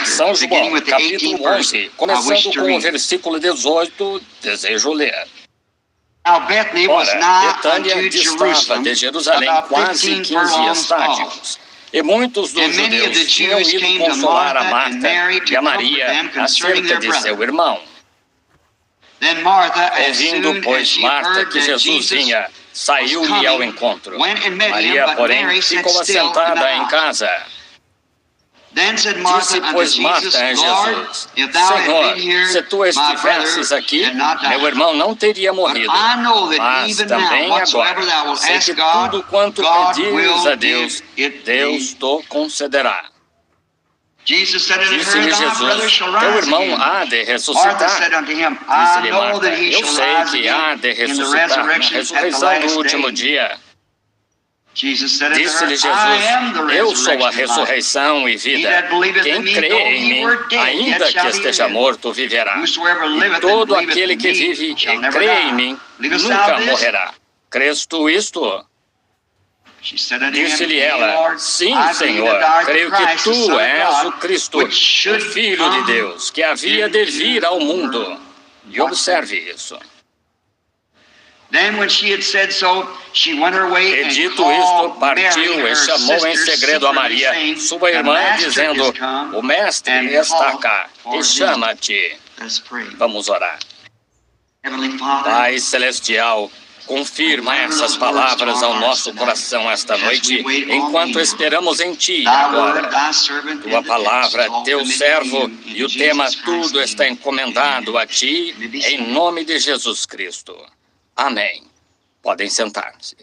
São João, capítulo 11, começando com o versículo 18, desejo ler. Ora, Betânia distava de Jerusalém quase 15 estádios, e muitos dos judeus tinham ido consolar a Marta e a Maria acerca de seu irmão. Ouvindo, pois, Marta que Jesus vinha, saiu-lhe ao encontro. Maria, porém, ficou assentada em casa. Disse, pois, Marta a Jesus: Senhor, se tu estivesses aqui, meu irmão não teria morrido. Mas também agora, sei que tudo quanto pedires a Deus, Deus te concederá. Disse-lhe Jesus: Teu irmão há de ressuscitar. Disse-lhe Marta: Eu sei que há de ressuscitar na ressurreição do último dia. Disse-lhe Jesus: Eu sou a ressurreição e vida. Quem crê em mim, ainda que esteja morto, viverá. E todo aquele que vive e crê em mim, nunca morrerá. Crês tu isto? Disse-lhe ela: Sim, Senhor, creio que tu és o Cristo, o Filho de Deus, que havia de vir ao mundo. E observe isso. E dito isto, partiu e chamou em segredo a Maria, sua irmã, dizendo: O Mestre está cá e chama-te. Vamos orar. Pai Celestial, confirma essas palavras ao nosso coração esta noite, enquanto esperamos em Ti agora. Tua palavra, Teu servo, e o tema tudo está encomendado a Ti, em nome de Jesus Cristo. Amém. Podem sentar-se.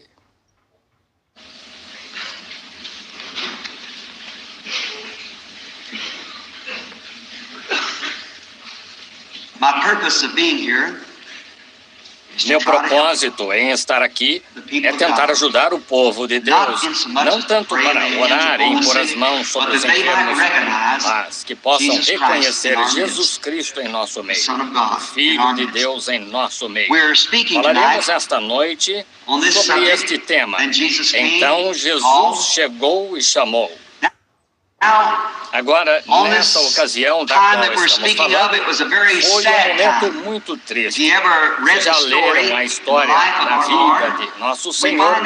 Meu propósito em estar aqui é tentar ajudar o povo de Deus, não tanto para orar e impor as mãos sobre os enfermos, mas que possam reconhecer Jesus Cristo em nosso meio, o Filho de Deus em nosso meio. Falaremos esta noite sobre este tema. Então Jesus chegou e chamou. Agora, nessa ocasião da qual estamos falando, foi um momento muito triste. Se já leram a história da vida de nosso Senhor,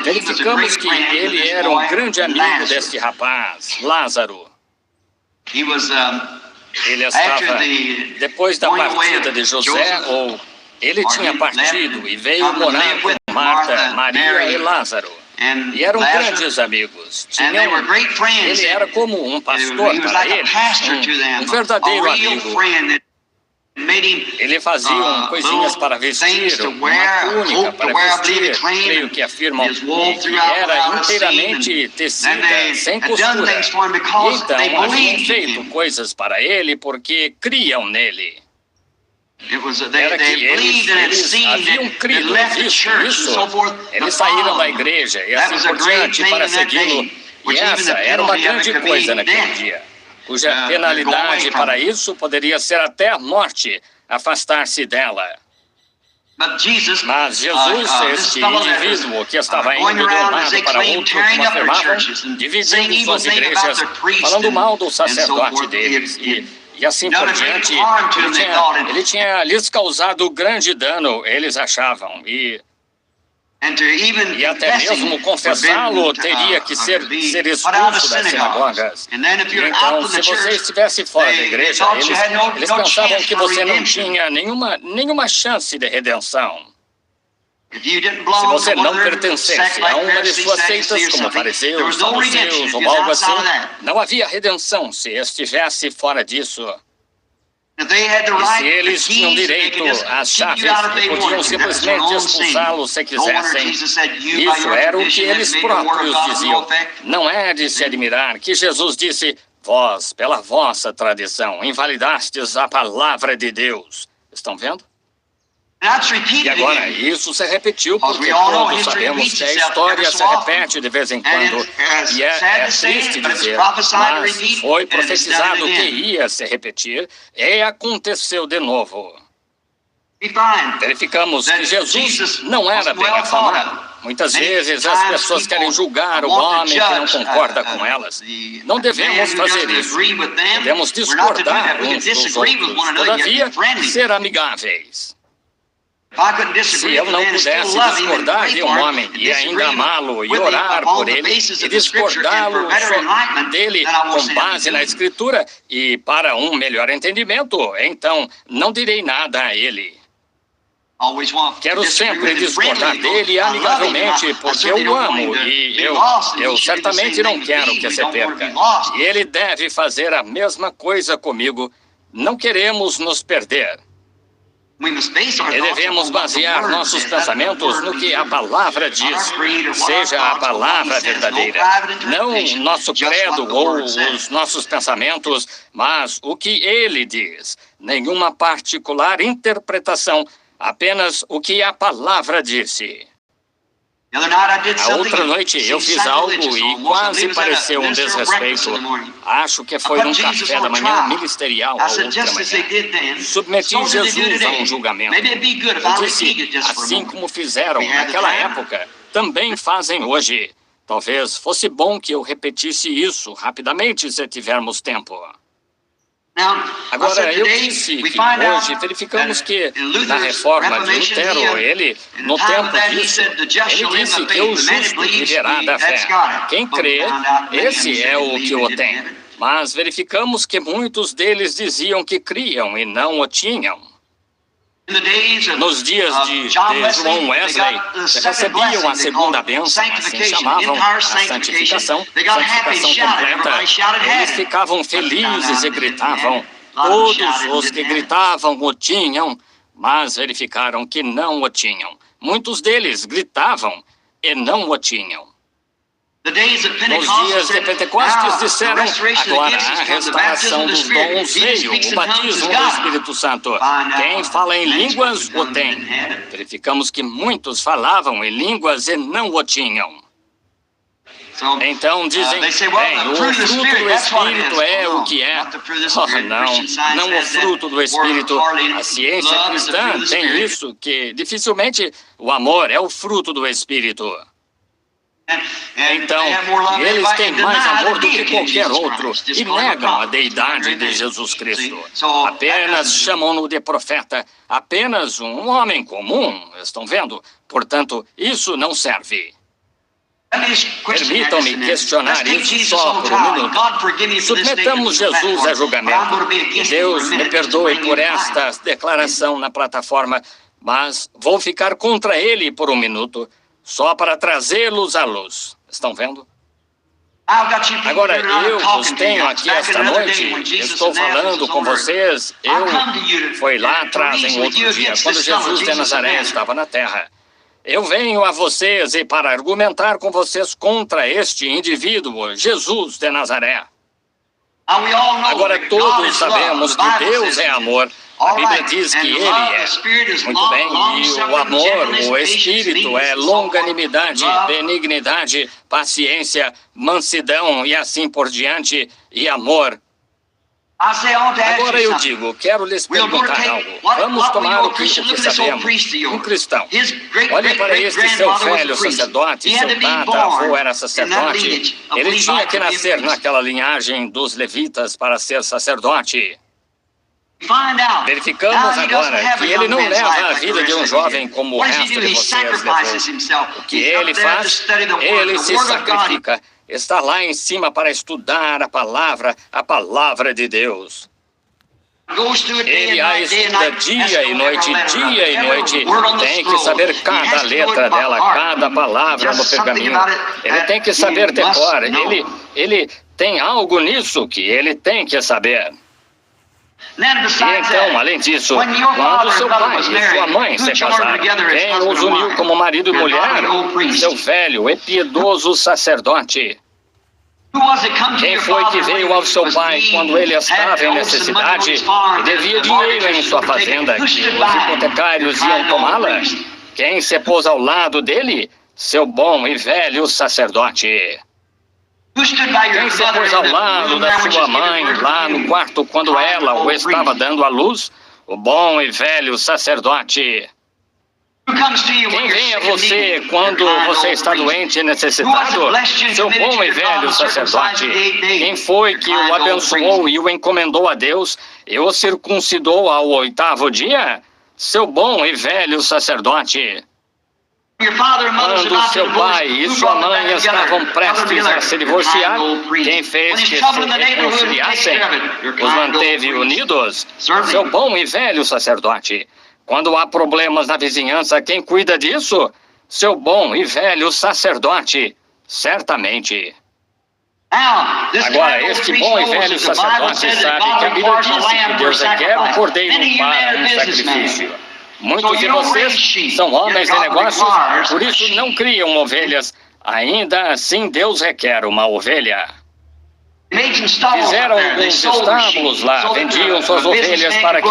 verificamos que ele era um grande amigo deste rapaz, Lázaro. Ele estava, depois da partida de José, ou ele tinha partido e veio morar com Marta, Maria e Lázaro. E eram grandes amigos. Ele era como um pastor para eles, um verdadeiro amigo. Ele fazia coisinhas para vestir, uma túnica para vestir, creio que afirmam, e que era inteiramente tecida, sem costura. E então haviam feito coisas para ele porque criam nele. Era que eles haviam crido, visto isso. Eles saíram da igreja e assim por diante para segui-lo. E essa era uma grande coisa naquele dia, cuja penalidade para isso poderia ser até a morte, afastar-se dela. Mas Jesus, este indivíduo que estava indo de um lado para outro, como afirmavam, dividindo suas igrejas, falando mal do sacerdote deles e assim por diante, ele tinha lhes causado grande dano, eles achavam, e até mesmo confessá-lo teria que ser expulso das sinagogas. E então, se você estivesse fora da igreja, eles pensavam que você não tinha nenhuma chance de redenção. Se você não pertencesse a uma de suas seitas, como fariseus, saduceus ou algo assim, não havia redenção se estivesse fora disso. E se eles tinham direito às chaves, podiam simplesmente expulsá-lo se quisessem. Isso era o que eles próprios diziam. Não é de se admirar que Jesus disse: Vós, pela vossa tradição, invalidastes a palavra de Deus. Estão vendo? E agora, isso se repetiu porque todos sabemos que a história se repete de vez em quando. E é triste dizer, mas foi profetizado que ia se repetir e aconteceu de novo. Verificamos que Jesus não era bem afamado. Muitas vezes as pessoas querem julgar o homem que não concorda com elas. Não devemos fazer isso. Devemos discordar uns dos outros. Todavia, ser amigáveis. Se eu não pudesse discordar de um homem e ainda amá-lo e orar por ele e discordá-lo dele com base na Escritura e para um melhor entendimento, então não direi nada a ele. Quero sempre discordar dele amigavelmente, porque eu o amo e eu certamente não quero que se perca. E ele deve fazer a mesma coisa comigo. Não queremos nos perder. E devemos basear nossos pensamentos no que a palavra diz, seja a palavra verdadeira. Não nosso credo ou os nossos pensamentos, mas o que ele diz. Nenhuma particular interpretação, apenas o que a palavra disse. A outra noite eu fiz algo e quase pareceu um desrespeito. Acho que foi num café da manhã ministerial a outra manhã. Submeti Jesus a um julgamento. Eu disse, assim como fizeram naquela época, também fazem hoje. Talvez fosse bom que eu repetisse isso rapidamente se tivermos tempo. Agora, eu disse que hoje verificamos que na reforma de Lutero, no tempo disso, ele disse que o justo viverá da fé. Quem crê, esse é o que o tem. Mas verificamos que muitos deles diziam que criam e não o tinham. Nos dias de João Wesley, recebiam a segunda bênção, assim chamavam, a santificação completa. Eles ficavam felizes e gritavam. Todos os que gritavam o tinham, mas verificaram que não o tinham. Muitos deles gritavam e não o tinham. Nos dias de Pentecostes disseram, agora a restauração dos dons veio, o batismo do Espírito Santo. Quem fala em línguas o tem. Verificamos que muitos falavam em línguas e não o tinham. Então dizem, bem, o fruto do Espírito é o que é. Oh, não o fruto do Espírito. A ciência cristã tem isso, que dificilmente o amor é o fruto do Espírito. Então, eles têm mais amor do que qualquer outro e negam a deidade de Jesus Cristo. Apenas chamam-no de profeta, apenas um homem comum, estão vendo? Portanto, isso não serve. Permitam-me questionar isso só por um minuto. Submetamos Jesus a julgamento. Deus me perdoe por esta declaração na plataforma, mas vou ficar contra ele por um minuto, só para trazê-los à luz. Estão vendo? Agora, eu os tenho aqui esta noite, estou falando com vocês, fui lá atrás em outro dia, quando Jesus de Nazaré estava na terra. Eu venho a vocês e para argumentar com vocês contra este indivíduo, Jesus de Nazaré. Agora todos sabemos que Deus é amor. A Bíblia diz que Ele é. Muito bem, e o amor, o Espírito, é longanimidade, benignidade, paciência, mansidão e assim por diante, e amor. Agora eu digo, quero lhes perguntar algo. Vamos tomar o que sabemos. Um cristão. Olhe para este seu velho sacerdote, seu tata-avô era sacerdote. Ele tinha que nascer naquela linhagem dos levitas para ser sacerdote. Verificamos agora que ele não leva a vida de um jovem como o resto de vocês levou. O que ele faz? Ele se sacrifica. Está lá em cima para estudar a palavra de Deus. Ele a estuda dia e noite, tem que saber cada letra dela, cada palavra no pergaminho. Ele tem que saber decor, ele tem algo nisso que ele tem que saber. E então, além disso, quando seu pai e sua mãe se casaram, quem os uniu como marido e mulher? Seu velho e piedoso sacerdote. Quem foi que veio ao seu pai quando ele estava em necessidade e devia dinheiro em sua fazenda, que os hipotecários iam tomá-la? Quem se pôs ao lado dele? Seu bom e velho sacerdote. Quem se pôs ao lado da sua mãe, lá no quarto, quando ela o estava dando à luz? O bom e velho sacerdote. Quem vem a você quando você está doente e necessitado? Seu bom e velho sacerdote. Quem foi que o abençoou e o encomendou a Deus e o circuncidou ao 8º dia? Seu bom e velho sacerdote. Quando seu pai e sua mãe estavam prestes a se divorciar, quem fez que se reconciliassem? Os manteve unidos? Seu bom e velho sacerdote. Quando há problemas na vizinhança, quem cuida disso? Seu bom e velho sacerdote, certamente. Agora, este bom e velho sacerdote sabe que a Bíblia diz que Deus requer um cordeiro para um sacrifício. Muitos de vocês são homens de negócios, por isso não criam ovelhas. Ainda assim, Deus requer uma ovelha. Fizeram alguns estábulos lá, vendiam suas ovelhas para que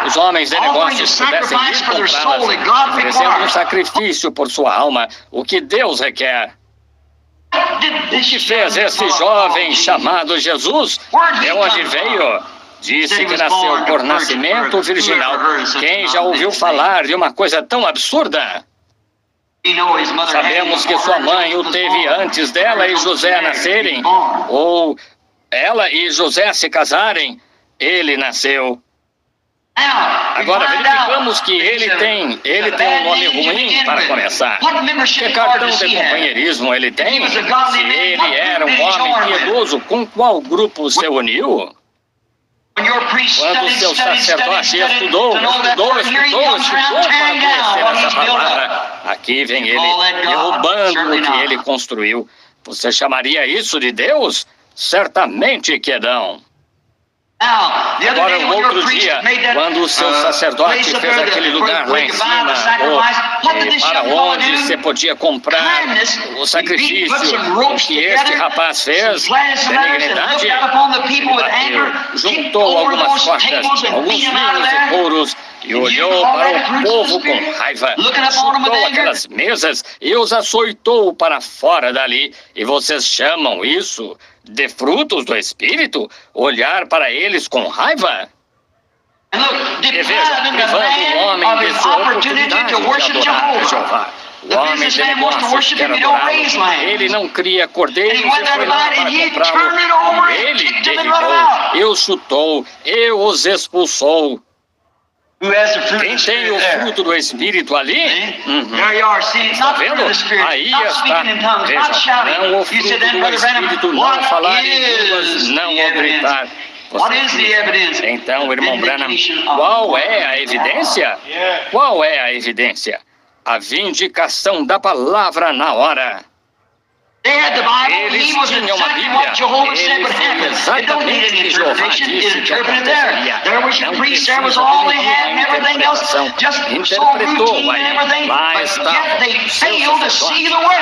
os homens de negócios pudessem ir comprá-las, oferecendo um sacrifício por sua alma, o que Deus requer. O que fez esse jovem chamado Jesus? De onde veio? Disse que nasceu por nascimento virginal. Quem já ouviu falar de uma coisa tão absurda? Sabemos que sua mãe o teve antes dela e José nascerem, ou ela e José se casarem, ele nasceu. Agora verificamos que ele tem um nome ruim para começar. Que cartão de companheirismo ele tem? Se ele era um homem piedoso, com qual grupo se uniu? Quando seu sacerdote estudou para conhecer essa palavra, aqui vem ele, derrubando o que ele construiu. Você chamaria isso de Deus? Certamente que não. Agora, um outro dia, quando o seu sacerdote fez aquele lugar lá em cima, para onde você podia comprar o sacrifício, o que este rapaz fez, benignidade, juntou algumas cordas, alguns fios de couros, e olhou para o povo com raiva, chutou aquelas mesas e os açoitou para fora dali. E vocês chamam isso de frutos do Espírito? Olhar para eles com raiva? E veja, privando o homem de sua oportunidade de adorar a Jeová. O homem de negócios quer adorá-lo. Ele não cria cordeiros e foi lá para comprá-lo. Ele derribou, e os chutou, e os expulsou. Quem tem o fruto do Espírito ali? Está vendo? Aí está. Veja, não o fruto do Espírito, não falar em línguas, não o gritar. Então, irmão Branham, qual é a evidência? Qual é a evidência? A vindicação da palavra na hora. Eles tinham uma Bíblia, ele foi exatamente o que Jeová disse que aconteceria. Não precisa de interpretação. Interpretou aí. Lá estava.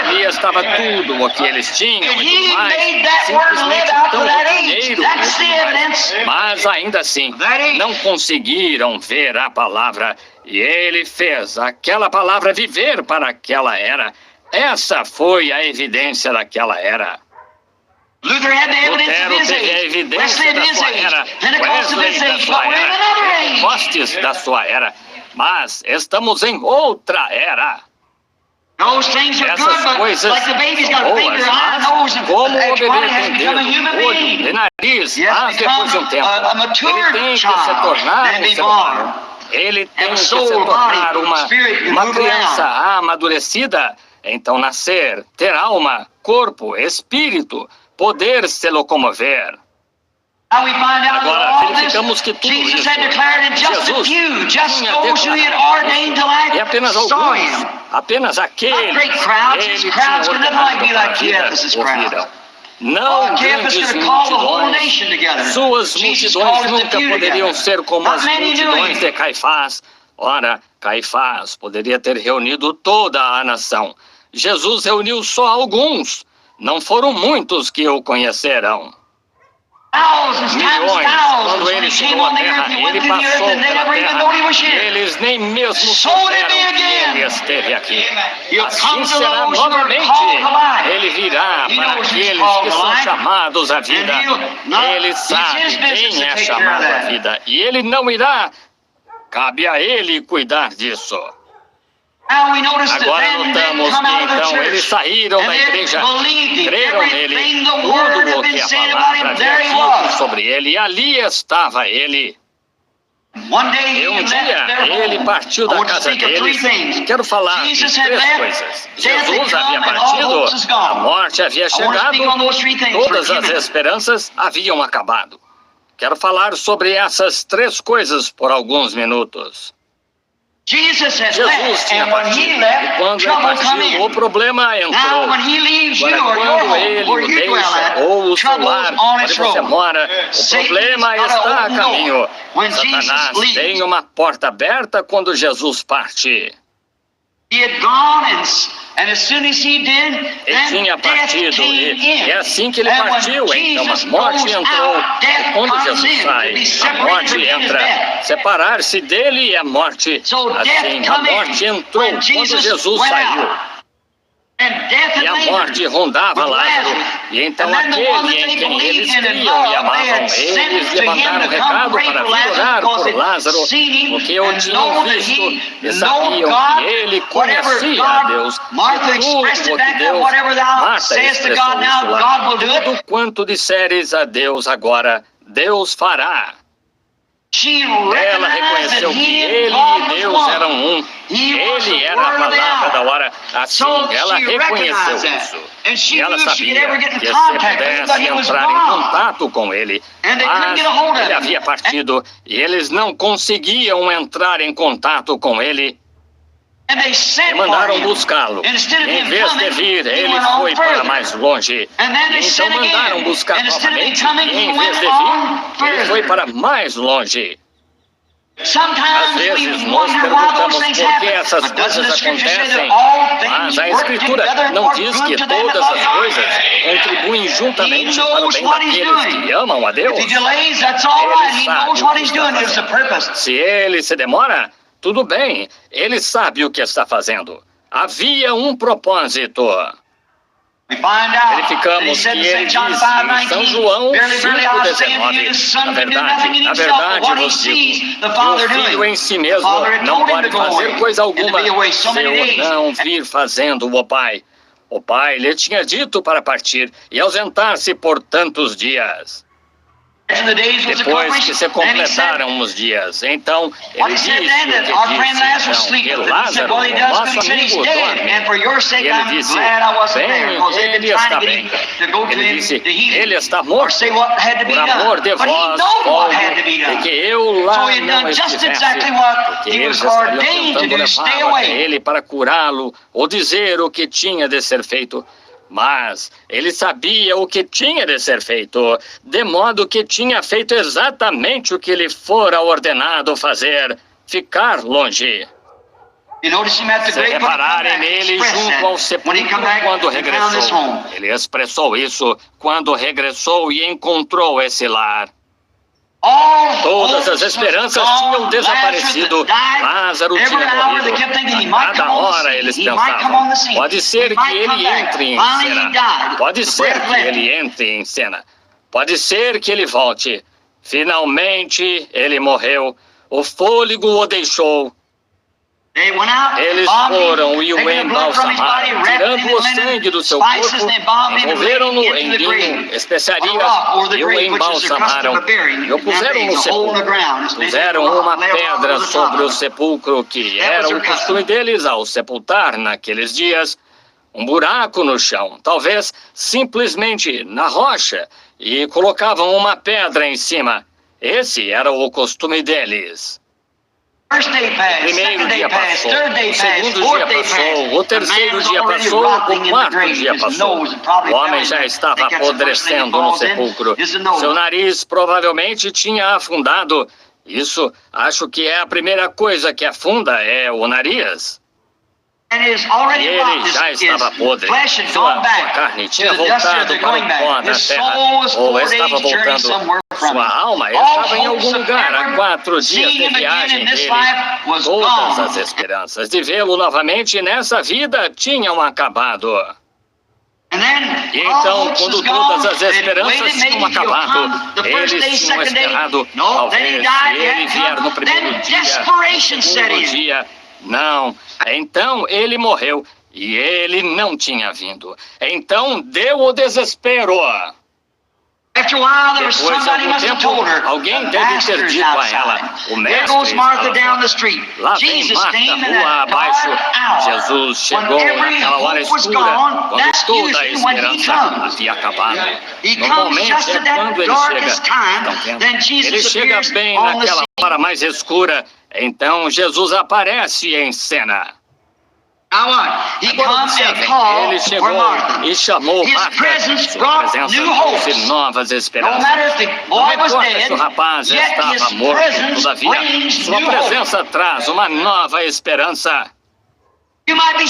Ali estava tudo o que eles tinham e tudo mais. Simplesmente tão rotineiro. Mas ainda assim, não conseguiram ver a palavra. E ele fez aquela palavra viver para aquela era. Essa foi a evidência daquela era. Lutero teve a evidência da sua era, Wesley da sua era, Pentecostes da sua era, mas estamos em outra era. Essas coisas são boas, mas como o bebê tem dedo, olho e nariz, mas depois de um tempo, ele tem que se tornar um ser humano. Ele tem que se tornar uma criança amadurecida. Então nascer, ter alma, corpo, espírito, poder se locomover. Agora, verificamos que tudo isso, Jesus tinha declarado, e apenas alguns, apenas aqueles, ele tinha ordenado para a vida, ouviram. Não grandes multidões, suas multidões nunca poderiam ser como as multidões de Caifás. Ora, Caifás poderia ter reunido toda a nação. Jesus reuniu só alguns. Não foram muitos que o conheceram. Milhões. Quando ele chegou à terra, ele passou pela terra. Eles nem mesmo souberam que ele esteve aqui. Assim será novamente. Ele virá para aqueles que são chamados à vida. Ele sabe quem é chamado à vida. E ele não irá. Cabe a ele cuidar disso. Agora notamos que então eles saíram da igreja, creram nele, tudo o que a palavra havia dito sobre ele, e ali estava ele. E um dia ele partiu da casa deles. Quero falar de 3 coisas. Jesus havia partido, a morte havia chegado, todas as esperanças haviam acabado. Quero falar sobre essas 3 coisas por alguns minutos. Jesus tinha partido, e quando ele partiu, o problema entrou. Agora, quando ele o deixa, ou o seu lar, onde você mora, o problema está a caminho. Satanás tem uma porta aberta quando Jesus parte. Ele tinha partido, e é assim que ele partiu, então a morte entrou. E quando Jesus sai, a morte entra. Separar-se dele é a morte. Assim, a morte entrou quando Jesus saiu. E a morte rondava Lázaro. E então aquele em quem eles criam e amavam, eles lhe mandaram um recado para vir orar por Lázaro, porque o tinham visto e sabiam que ele conhecia a Deus. E tudo o que Deus, Marta expressou isso lá, tudo quanto disseres a Deus agora, Deus fará. Ela reconheceu que ele e Deus eram um. Ele era a palavra da hora. Assim, ela reconheceu isso. E ela sabia que se pudesse entrar em contato com ele, mas ele havia partido e eles não conseguiam entrar em contato com ele. E mandaram buscá-lo. Em vez de vir, ele foi para mais longe. Então mandaram buscar novamente. E em vez de vir, ele foi para mais longe. Às vezes nós perguntamos por que essas coisas acontecem, mas a Escritura não diz que todas as coisas contribuem juntamente para o bem daqueles que amam a Deus. Ele sabe o que está fazendo. Se ele se demora, tudo bem, ele sabe o que está fazendo. Havia um propósito. Verificamos que ele disse em São João 5,19, na verdade vos digo, que o Filho em si mesmo não pode fazer coisa alguma se eu não vir fazendo o Pai. O Pai lhe tinha dito para partir e ausentar-se por tantos dias. Depois que se completaram os dias, então ele disse que Lázaro, o nosso amigo, dorme. E ele disse, bem, ele está bem. Ele disse, ele está morto. Por amor de vós, como de que eu lá não estivesse. Porque eles estariam tentando levá-lo até ele para curá-lo ou dizer o que tinha de ser feito. Mas ele sabia o que tinha de ser feito, de modo que tinha feito exatamente o que lhe fora ordenado fazer, ficar longe. Se repararem nele junto ao sepulcro quando regressou, ele expressou isso quando regressou e encontrou esse lar. Todas as esperanças tinham desaparecido. Lázaro tinha morrido. A cada hora eles pensavam, pode ser que ele entre em cena. Pode ser que ele entre em cena. Pode ser que ele volte. Finalmente ele morreu. O fôlego o deixou. Eles foram e o embalsamaram, tirando o sangue do seu corpo, envolveram-no em vinho, especiarias e o embalsamaram. E o puseram no sepulcro. Puseram uma pedra sobre o sepulcro, que era o costume deles ao sepultar naqueles dias. Um buraco no chão, talvez simplesmente na rocha, e colocavam uma pedra em cima. Esse era o costume deles. O primeiro dia passou, o segundo dia passou, o terceiro dia passou, o quarto dia passou. O homem já estava apodrecendo no sepulcro. Seu nariz provavelmente tinha afundado. Isso, acho que é a primeira coisa que afunda, é o nariz. E ele já estava podre. Sua carne tinha voltado para o pó da terra, ou estava voltando. Sua alma estava em algum lugar há 4 dias de viagem dele. Todas as esperanças de vê-lo novamente nessa vida tinham acabado. E então, quando todas as esperanças tinham acabado, eles tinham esperado, talvez, se ele vier no primeiro dia, no segundo dia, Não. Então ele morreu e ele não tinha vindo. Então deu o desespero. Depois de algum tempo, alguém deve ter dito a ela, o mestre está lá vem Marta, rua abaixo. Jesus chegou naquela hora escura, quando toda a esperança havia acabado. Normalmente é quando ele chega. Estão vendo? Ele chega bem naquela hora mais escura. Então Jesus aparece em cena. Agora observem, ele chegou e chamou Marta. Sua presença trouxe novas esperanças. Não importa se o rapaz estava morto, todavia, sua presença traz uma nova esperança. Você pode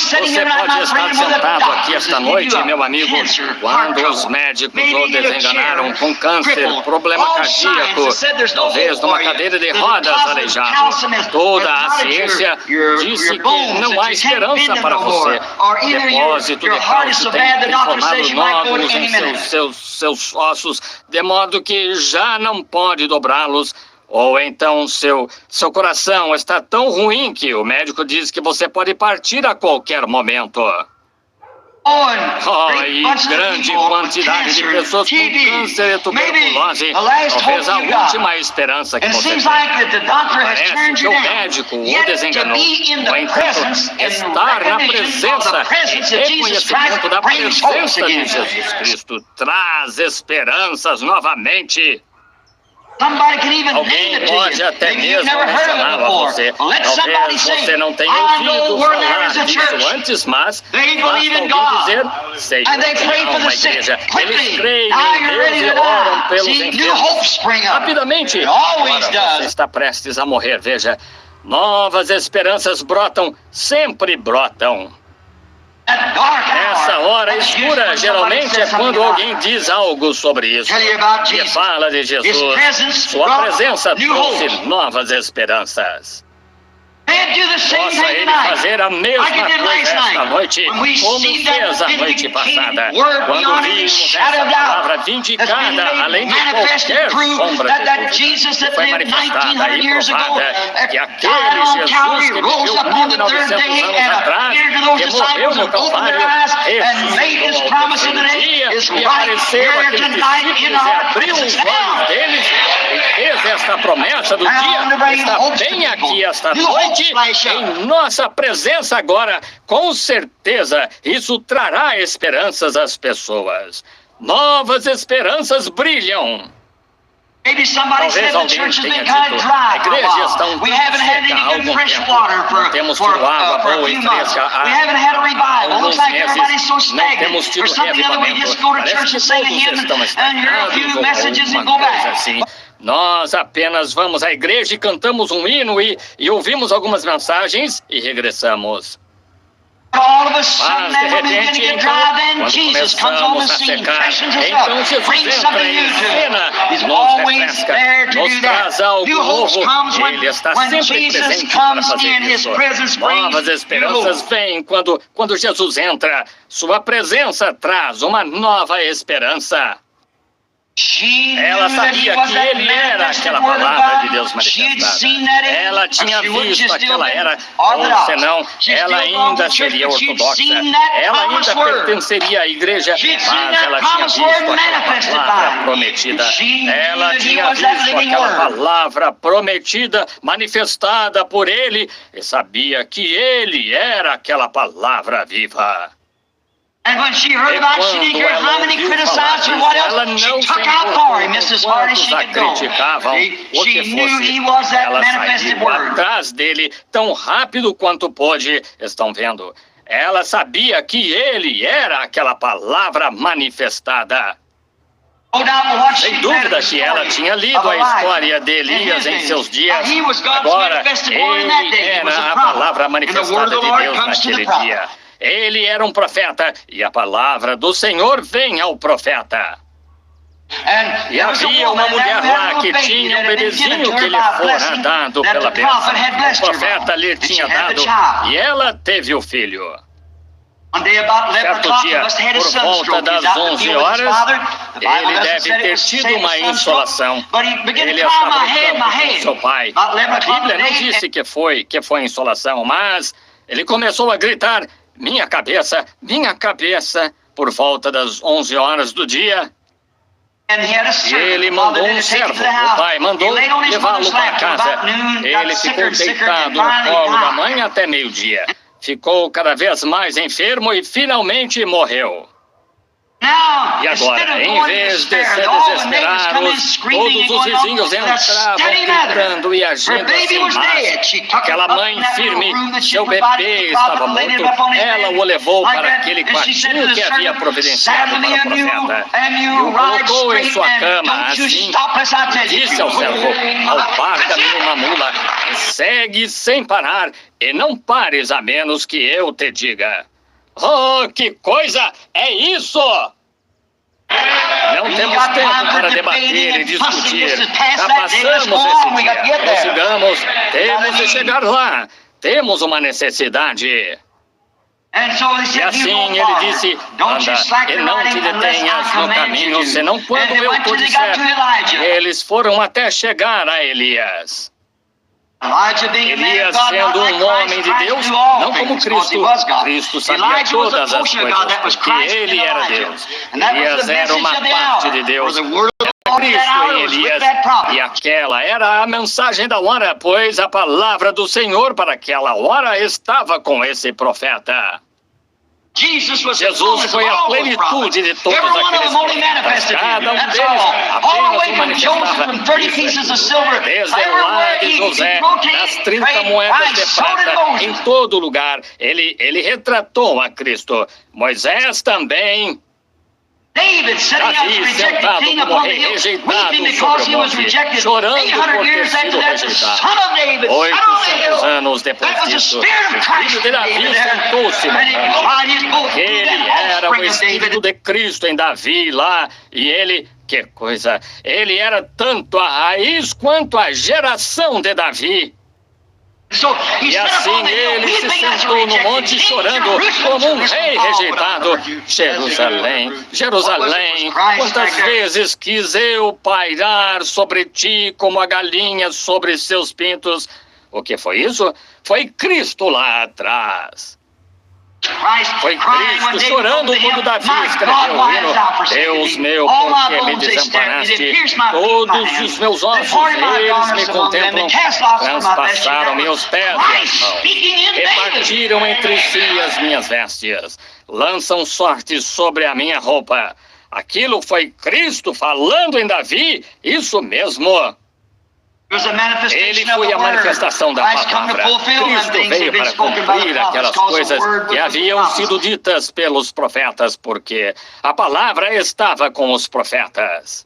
estar sentado aqui esta noite, meu amigo, quando os médicos o desenganaram com câncer, problema cardíaco, talvez numa cadeira de rodas aleijado. Toda a ciência disse que não há esperança para você. Depósito de cálcio tem formado nódulos em seus ossos, de modo que já não pode dobrá-los. Ou então seu coração está tão ruim que o médico diz que você pode partir a qualquer momento. E grande quantidade de pessoas com câncer e tuberculose. Talvez a última esperança que você tem. Parece que o médico o desenganou. No entanto, estar na presença e reconhecimento da presença de Jesus Cristo traz esperanças novamente. Alguém pode até mesmo mencionar a você. Talvez você não tenha ouvido falar disso antes, mas basta alguém dizer, seja uma igreja. Eles creem em Deus e oram pelos enfermos. Rapidamente, agora você está prestes a morrer. Veja, novas esperanças brotam, sempre brotam. Essa hora escura geralmente é quando alguém diz algo sobre isso. E fala de Jesus. Sua presença trouxe novas esperanças. Possa ele fazer a mesma coisa esta noite, como fez a noite passada, quando vimos essa palavra vindicada, além de qualquer sombra de dúvida, foi manifestada e provada que aquele Jesus que viveu 1900 anos atrás, que morreu no Calvário, ressuscitou ao terceiro dia e apareceu àqueles discípulos e abriu os olhos deles e fez esta promessa do dia, está bem aqui esta noite, em nossa presença agora, com certeza, isso trará esperanças às pessoas. Novas esperanças brilham. Talvez alguém tenha dito, a igreja está um pouco seca há algum tempo. Não temos tido água boa e fresca há alguns meses. Não temos tido reavivamento. Parece que todos estão estancados ou alguma coisa assim. Nós apenas vamos à igreja e cantamos um hino e ouvimos algumas mensagens e regressamos. Mas, de repente, então, quando começamos a secar, então Jesus entra em cena, nos refresca, nos traz algo novo. Ele está sempre presente para fazer isso. Novas esperanças vêm quando Jesus entra. Sua presença traz uma nova esperança. Ela sabia que ele era aquela palavra de Deus manifestada. Ela tinha visto aquela era, ou senão, ela ainda seria ortodoxa. Ela ainda pertenceria à igreja, mas ela tinha visto aquela palavra prometida. Ela tinha visto aquela palavra prometida, manifestada por ele, e sabia que ele era aquela palavra viva. E quando ela ouviu falar disso, ela não se importou com quantos a criticavam, o que fosse. Ela saiu atrás dele tão rápido quanto pôde. Estão vendo? Ela sabia que ele era aquela palavra manifestada. Sem dúvida que ela tinha lido a história de Elias em seus dias. Agora, ele era a palavra manifestada de Deus naquele dia. Ele era um profeta, e a palavra do Senhor vem ao profeta. E havia uma mulher lá que tinha um bebezinho que lhe fora dado pela bênção. O profeta lhe tinha dado, e ela teve o filho. Certo dia, por volta das 11 horas, ele deve ter tido uma insolação. Ele estava no campo com seu pai. A Bíblia não disse que foi insolação, mas ele começou a gritar, minha cabeça, por volta das 11 horas do dia. E ele mandou um servo, o pai mandou levá-lo para casa. Ele ficou deitado no colo da mãe até meio-dia. Ficou cada vez mais enfermo e finalmente morreu. E agora, em vez de se desesperados, todos os vizinhos entravam gritando e agindo assim, mas aquela mãe firme, seu bebê estava morto, ela o levou para aquele quartinho que havia providenciado para o profeta e o colocou em sua cama, assim, e disse ao servo, alparga-me uma mula, segue sem parar e não pares a menos que eu te diga. Oh, que coisa é isso? Não temos tempo para debater e discutir. Já passamos esse dia. Prossigamos. Temos de chegar lá. Temos uma necessidade. E assim ele disse, anda, e não te detenhas no caminho, senão quando eu te disser. Eles foram até chegar a Elias. Elias, sendo um homem de Deus, não como Cristo. Cristo sabia todas as coisas, porque ele era Deus. Elias era uma parte de Deus. Era Cristo em Elias, e aquela era a mensagem da hora, pois a palavra do Senhor para aquela hora estava com esse profeta. Jesus foi a plenitude de todos aqueles profetas. Cada um deles apenas o manifestava. Desde lá de José, das 30 moedas de prata, em todo lugar, ele retratou a Cristo. Moisés também. Davi sentado como rei rejeitado sobre o monte, chorando por ter sido rejeitado. 800 anos depois disso, o filho de Davi sentou-se no monte. Ele era o Espírito de Cristo em Davi lá, e ele, que coisa, ele era tanto a raiz quanto a geração de Davi. E assim ele se sentou no monte chorando como um rei rejeitado. Jerusalém, Jerusalém, quantas vezes quis eu pairar sobre ti como a galinha sobre seus pintos. O que foi isso? Foi Cristo lá atrás. Foi Cristo chorando quando Davi escreveu o hino. Deus meu, por que me desamparaste? Todos os meus ossos, eles me contemplam. Transpassaram meus pés e as mãos. Repartiram entre si as minhas vestes. Lançam sorte sobre a minha roupa. Aquilo foi Cristo falando em Davi? Isso mesmo. Ele foi a manifestação da palavra. Cristo veio para cumprir aquelas coisas que haviam sido ditas pelos profetas, porque a palavra estava com os profetas.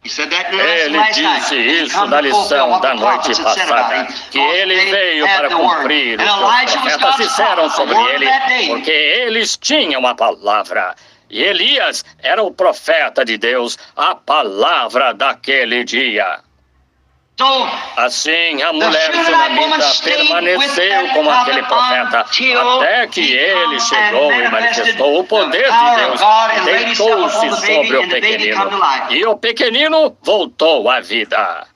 Ele disse isso na lição da noite passada, que ele veio para cumprir o que os profetas disseram sobre ele, porque eles tinham a palavra. E Elias era o profeta de Deus, a palavra daquele dia. Assim, a mulher sunamita permaneceu com aquele profeta até que ele chegou e manifestou o poder de Deus e deitou-se sobre o pequenino. E o pequenino voltou à vida.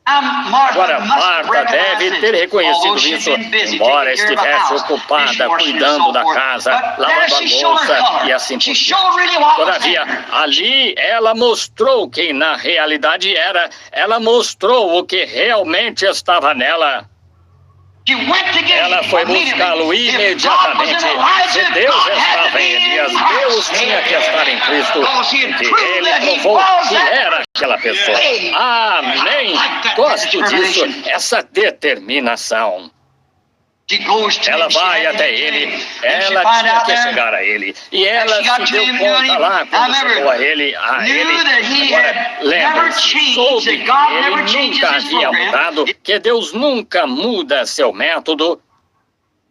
Agora, Marta deve ter reconhecido isso, embora estivesse ocupada cuidando da casa, lavando a louça e assim por diante. Todavia, ali ela mostrou quem na realidade era, ela mostrou o que realmente estava nela. Ela foi buscá-lo imediatamente. Se Deus estava em Elias, Deus tinha que estar em Cristo, porque ele provou que era aquela pessoa. Amém! Gosto disso, essa determinação. Ela vai até ele, ela tinha que chegar a ele, e ela se deu conta lá quando chegou a ele. Agora, lembre-se, soube que ele nunca havia mudado, que Deus nunca muda seu método.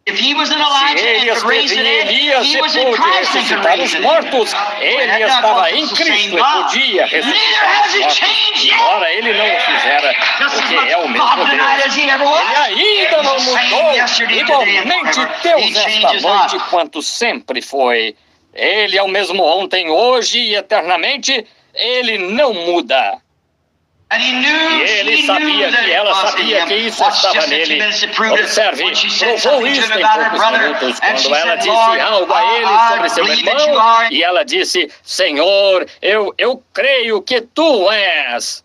Se ele esteve em Elias e pôde ressuscitar os mortos, ele estava em Cristo e podia ressuscitar os mortos. Embora ele não o fizera, porque é o mesmo Deus. Ele ainda não mudou Igualmente Deus esta noite, quanto sempre foi. Ele é o mesmo ontem, hoje e eternamente. Ele não muda. E ele sabia que ela sabia que isso estava nele. Observe, provou isso em poucos minutos, quando ela disse algo a ele sobre seu irmão, e ela disse, Senhor, eu creio que tu és.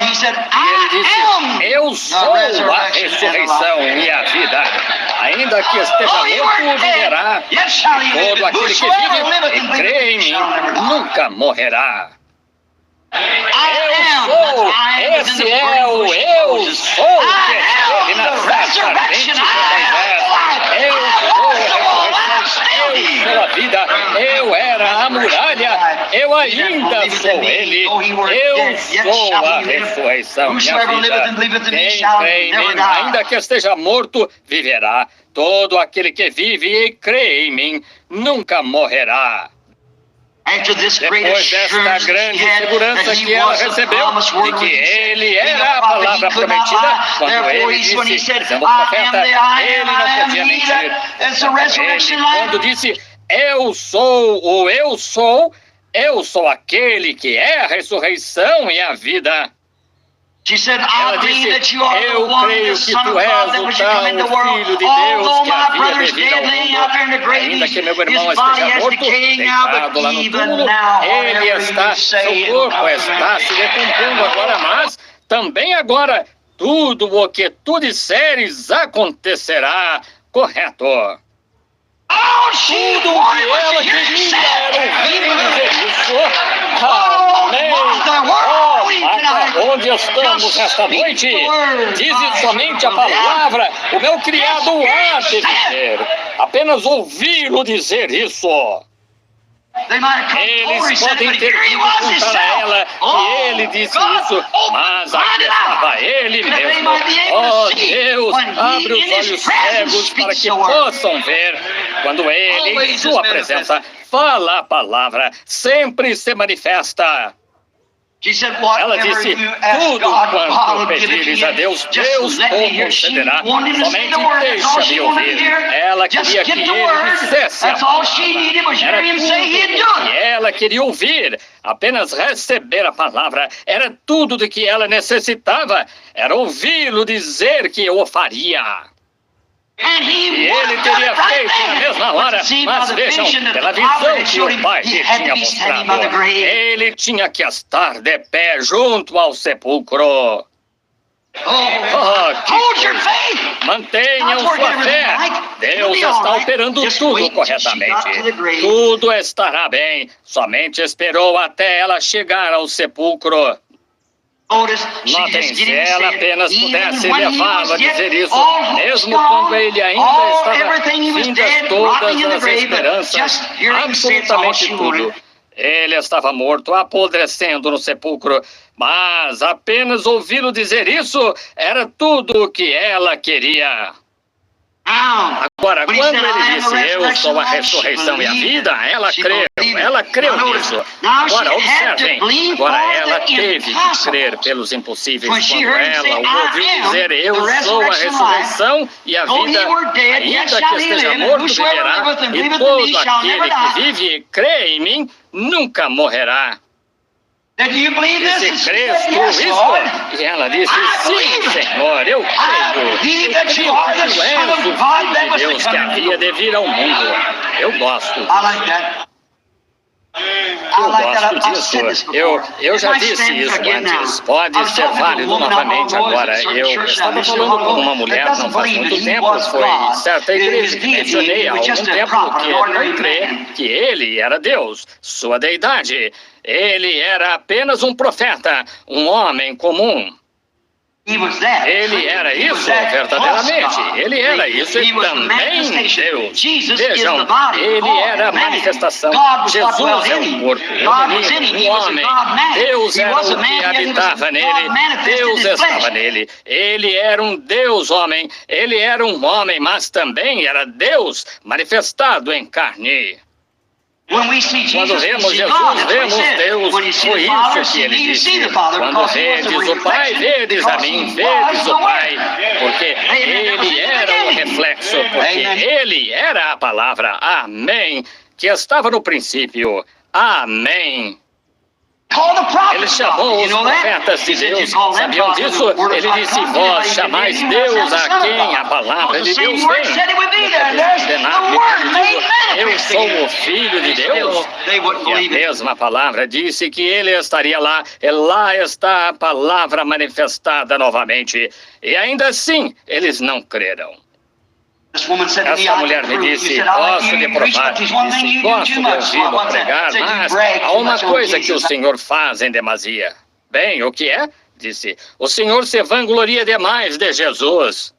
E ele disse, eu sou a ressurreição e a vida. Ainda que esteja morto, viverá. E todo aquele que vive e crê em mim nunca morrerá. Eu sou, esse é o eu sou que esteve na sarça ardente de Moisés. Eu sou a ressurreição, eu sou a vida, eu era a muralha, eu ainda sou ele, eu sou a ressurreição e a vida. Quem crê em mim, ainda que esteja morto, viverá. Todo aquele que vive e crê em mim nunca morrerá. Depois desta grande segurança que ela recebeu de que ele era a palavra prometida, quando ele disse, sendo profeta, ele não podia mentir. Ele, quando disse, eu sou eu sou aquele que é a ressurreição e a vida. Ela disse, eu creio que tu és o tal Filho de Deus que havia de vir ao mundo. Ainda que meu irmão esteja morto, deitado lá no túmulo, ele está, seu corpo está se decompondo agora, mas também agora tudo o que tu disseres acontecerá, correto? Tudo o que ela queria era ouvir dizer isso. Amém. Marta, onde estamos esta noite? Dize somente a palavra. O meu criado há de dizer. Apenas ouvi-lo dizer isso. Eles podem ter vindo contar a ela que ele disse isso, mas aqui estava ele mesmo. Oh Deus, abre os olhos cegos para que possam ver. Quando ele, em sua presença, fala a palavra, sempre se manifesta. Ela disse, tudo quanto pedires a Deus, Deus o concederá. Somente deixa-me ouvir. Ela queria que ele dissesse a palavra. Era tudo que ela queria ouvir. Apenas receber a palavra. Era tudo de que ela necessitava. Era ouvi-lo dizer que o faria. E ele teria feito na mesma hora, mas vejam, pela visão que o pai lhe tinha mostrado, ele tinha que estar de pé junto ao sepulcro. Mantenham sua fé. Deus está operando tudo corretamente. Tudo estará bem. Somente esperou até ela chegar ao sepulcro. Notem, se ela apenas pudesse levá-lo a dizer isso, mesmo quando ele ainda estava findas todas as esperanças, absolutamente tudo. Ele estava morto, apodrecendo no sepulcro, mas apenas ouvi-lo dizer isso era tudo o que ela queria. Agora, quando ele disse, eu sou a ressurreição e a vida, ela creu nisso. Agora, observem, agora ela teve que crer pelos impossíveis quando ela o ouviu dizer, eu sou a ressurreição e a vida, ainda que esteja morto, viverá, e todo aquele que vive e crê em mim, nunca morrerá. Disse, crês tu isso? E ela disse, sim, Senhor, eu creio. Eu creio que tu és o Filho de Deus que havia de vir ao mundo. Eu gosto. Eu gosto disso. Eu já disse isso antes. Pode ser válido novamente agora. Eu estava falando com uma mulher não faz muito tempo. Foi certa igreja que mencionei há algum tempo que não crê que ele era Deus, sua deidade. Ele era apenas um profeta, um homem comum. Ele era isso verdadeiramente. Ele era isso e também Deus. Vejam, ele era a manifestação. Jesus é um corpo, um homem. Deus era o que habitava nele. Deus estava nele. Ele era um Deus homem. Ele era um homem, mas também era Deus manifestado em carne. Quando vemos Jesus, vemos Deus. Foi isso que ele disse. Quando vedes o Pai, vedes a mim, vedes o Pai. Porque ele era o reflexo, porque ele era a palavra. Amém. Que estava no princípio. Amém. Ele chamou os profetas de Deus. Sabiam disso? Ele disse: vós chamais Deus a quem a palavra de Deus vem. Eu sou o Filho de Deus. E a mesma palavra disse que ele estaria lá. E lá está a palavra manifestada novamente. E ainda assim, eles não creram. Essa mulher me disse: posso lhe provar, disse, gosto de ouvi-lo pregar, mas há uma coisa que o Senhor faz em demasia. Bem, o que é? Disse: o Senhor se vangloria demais de Jesus.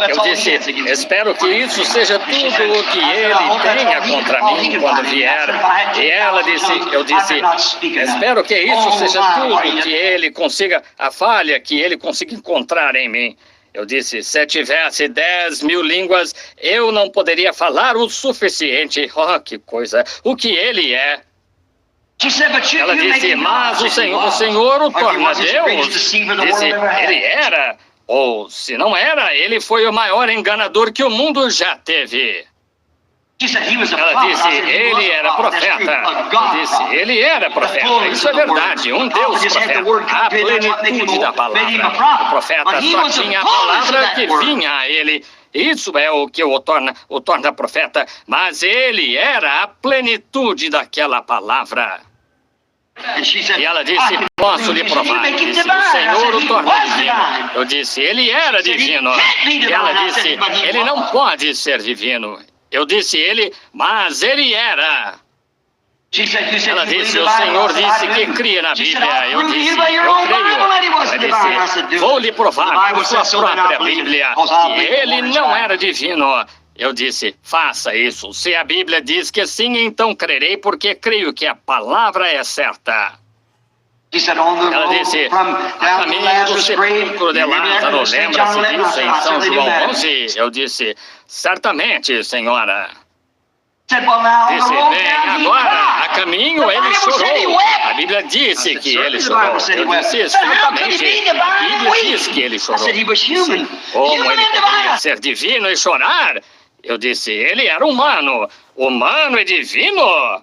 Eu disse: espero que isso seja tudo o que ele tenha contra mim quando vier. E ela disse, eu disse: espero que isso seja tudo que ele consiga, a falha que ele consiga encontrar em mim. Eu disse: se tivesse 10.000 línguas, eu não poderia falar o suficiente. Oh, que coisa! O que ele é? Ela disse: mas o Senhor o torna Deus. Disse: ele era, ou se não era, ele foi o maior enganador que o mundo já teve. Ela disse: ele era profeta. Eu disse: ele era profeta. Isso é verdade, um Deus profeta. A plenitude da palavra. O profeta só tinha a palavra que vinha a ele. Isso é o que o torna profeta. Mas ele era a plenitude daquela palavra. E ela disse: posso lhe provar. Disse: o Senhor o torna divino. Eu disse: ele era divino. E ela disse: ele não pode ser divino. Eu disse: mas ele era. Ela disse: o Senhor disse que cria na Bíblia. Eu disse: eu creio. Ela disse: vou lhe provar por sua própria Bíblia que ele não era divino. Eu disse: faça isso. Se a Bíblia diz que sim, então crerei, porque creio que a palavra é certa. Ela disse: a caminho do sepulcro de Lázaro, lembra-se disso em São João 11? Eu disse: certamente, senhora. Disse: bem, agora, a caminho ele chorou. A Bíblia disse que ele chorou. Eu disse: certamente, a Bíblia diz que ele chorou. Disse: como ele poderia ser divino e chorar? Eu disse: ele era humano. Humano e divino?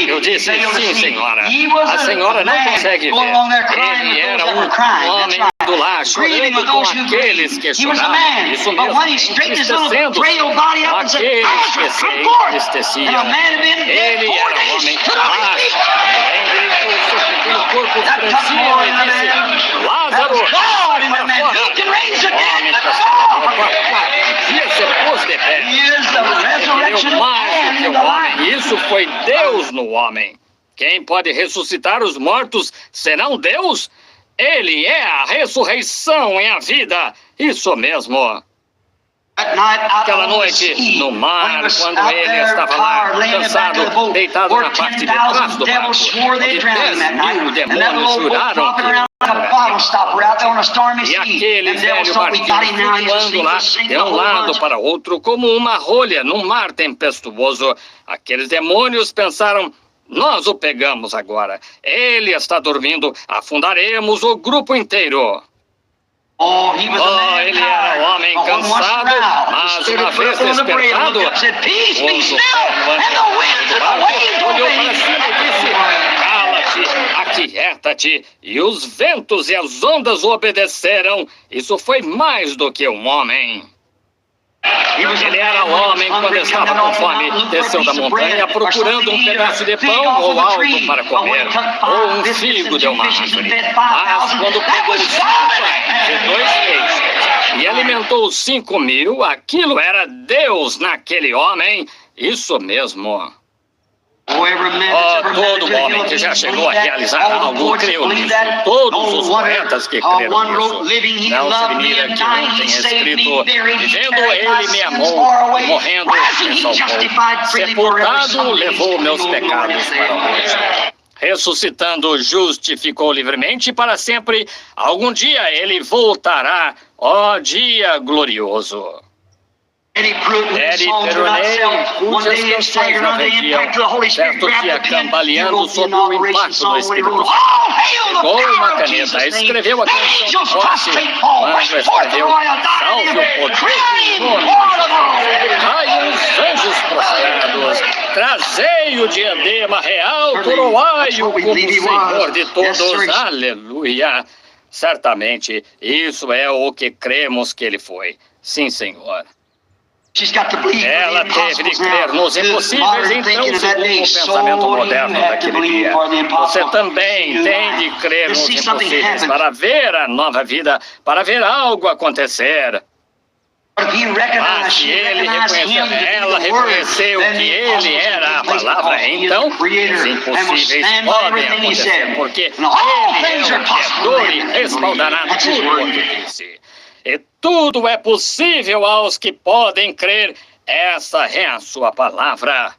Eu disse: sim, senhora. A senhora não consegue ver. Ele era um homem do lá, chorando com aqueles que choravam. Isso mesmo, entristecendo aqueles que se entristeciam. Ele era um homem baixo, endireitou o corpo franzino e disse: Lázaro, sai para fora. O homem se pôs de pé. Ele mais do que o homem. Isso foi Deus no homem. Quem pode ressuscitar os mortos senão Deus? Ele é a ressurreição e a vida. Isso mesmo. Aquela noite, no mar, quando ele estava lá, cansado, deitado na parte de trás do barco, onde 10.000 demônios juraram que e aquele velho barquinho flutuando lá de um lado para outro como uma rolha num mar tempestuoso. Aqueles demônios pensaram: nós o pegamos agora. Ele está dormindo, afundaremos o grupo inteiro. Ele era um homem cansado, mas uma vez despertado, o olhou para cima e disse: cala-te, aquieta-te. E os ventos e as ondas o obedeceram. Isso foi mais do que um homem. Ele era homem quando estava com fome, desceu da montanha procurando um pedaço de pão ou algo para comer, ou um figo de uma árvore. Mas quando pegou os 5 pães e 2 peixes e alimentou os 5.000, aquilo era Deus naquele homem. Isso mesmo. Todo homem que já chegou a realizar algo creu nisso. Todos os poetas que creram nisso. Não significa que não tenha escrito: vivendo ele me amou, morrendo me salvou, sepultado levou meus pecados para longe, ressuscitando justificou livremente para sempre. Algum dia ele voltará, ó dia glorioso. Eddie Peronei, cujas canções não vendiam, certo que ia cambaleando sob o impacto do Espírito Santo. Com uma caneta, escreveu a canção de posse, quando escreveu, salve o poder do nome. Caiam os anjos prostrados, trazei o diadema real, coroai-o como Senhor de todos, aleluia. Certamente, isso é o que cremos que ele foi. Sim, Senhor. Ela teve de crer nos impossíveis, então, segundo o pensamento moderno daquele dia. Você também tem de crer nos impossíveis para ver a nova vida, para ver algo acontecer. Mas se ela reconheceu que ele era a palavra, então os impossíveis podem acontecer, porque ele é o Criador e respaldará tudo o que disse. E tudo é possível aos que podem crer. Essa é a sua palavra.